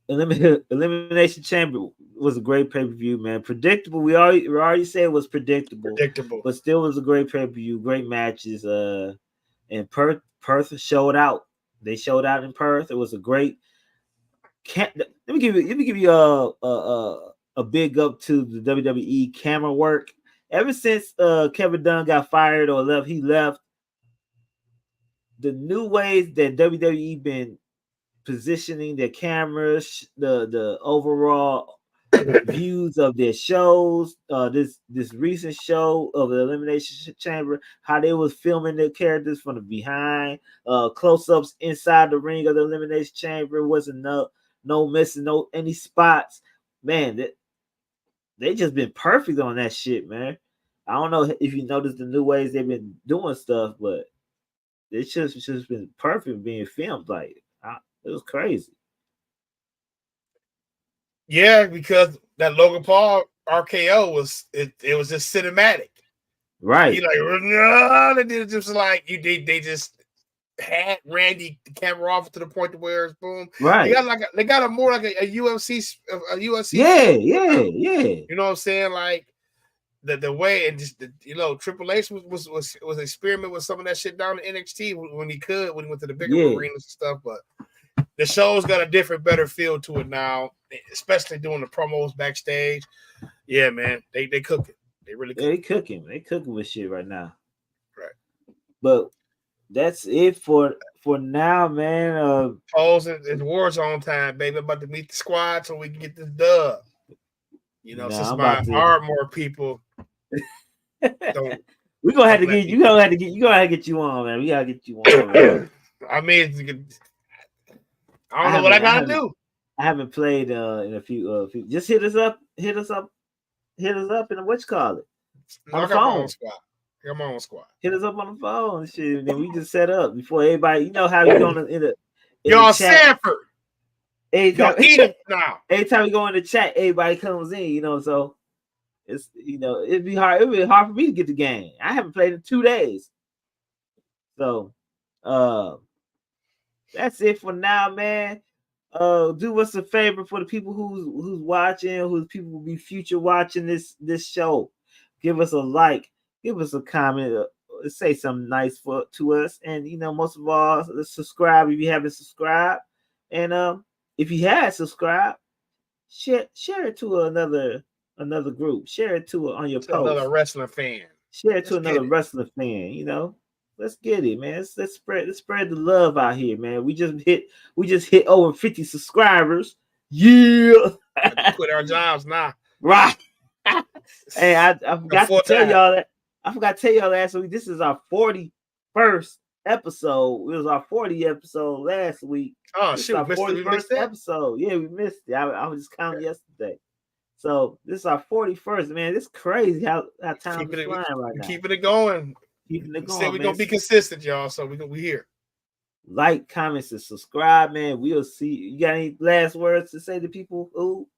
Elimination Chamber was a great pay-per-view, man. Predictable. We already said it was predictable, but still was a great pay-per-view. Great matches. And Perth showed out. They showed out in Perth. It was a great. Let me give you a big up to the WWE camera work. Ever since Kevin Dunn got fired or left, the new ways that WWE been positioning their cameras, the overall views of their shows, this recent show of the Elimination Chamber, how they was filming their characters from the behind, close-ups inside the ring of the Elimination Chamber, wasn't no missing any spots, man. They just been perfect on that shit, man. I don't know if you noticed the new ways they've been doing stuff, but it's just been perfect being filmed. Like, it was crazy. Yeah, because that Logan Paul RKO was just cinematic, right? He like, no, they did it just like they just had Randy the camera off to the point to where it's boom. Right. They got a more like a UFC Yeah. You know what I'm saying? Like the way and just Triple H was experiment with some of that shit down in NXT when he went to the bigger arenas and stuff, but the show's got a different, better feel to it now, especially doing the promos backstage. Yeah, man, they cooking. They really cooking. They cooking with shit right now. Right. But that's it for now, man. Polls it's Warzone time, baby. I'm about to meet the squad so we can get this dub. Since my Ardmore people don't. We're gonna have to get you gonna get you on, man. We gotta get you on, man. I mean, I don't know what I gotta do. I haven't played in a few. Just hit us up in the what you call it on the phone. I'm on squad. Hit us up on the phone and shit. And then we just set up before everybody. You know how you going in the y'all Sanford. Y'all eat it now. Anytime we go in the chat, everybody comes in. So it's it'd be hard. It'd be hard for me to get the game. I haven't played in 2 days. So that's it for now, man. Do us a favor for the people who's watching, who's people will be future watching this show. Give us a like, give us a comment, say something nice to us, and most of all, subscribe if you haven't subscribed, and if you had subscribed, share it to another group, share it on your post. Another wrestling fan. Share it to another wrestling fan. Let's get it, man. Let's spread the love out here, man. We just hit over 50 subscribers. Yeah. Quit our jobs now. Right. Hey, I forgot to tell y'all that. I forgot to tell y'all last week. This is our 41st episode. It was our 40th episode last week. Oh shit, our 41st episode. Yeah, we missed it. I was just counting yesterday. So this is our 41st, man. It's crazy how time is flying right now. Keeping it going. Keeping it going. We're gonna be consistent, y'all. So we here. Like, comments, and subscribe, man. We'll see. You got any last words to say to people? Ooh.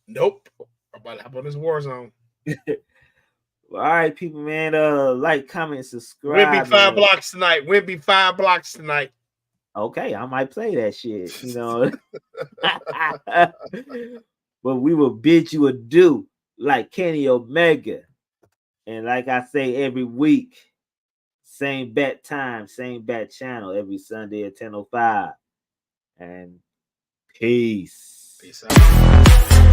Nope. I'm about to hop on this Warzone. All right, people, man. Like, comment, subscribe. Wimby 5 blocks tonight. Wimby 5 blocks tonight. Okay, I might play that shit, you know. But we will bid you adieu, like Kenny Omega. And like I say every week, same bat time, same bat channel every Sunday at 10:05. And peace. Peace out.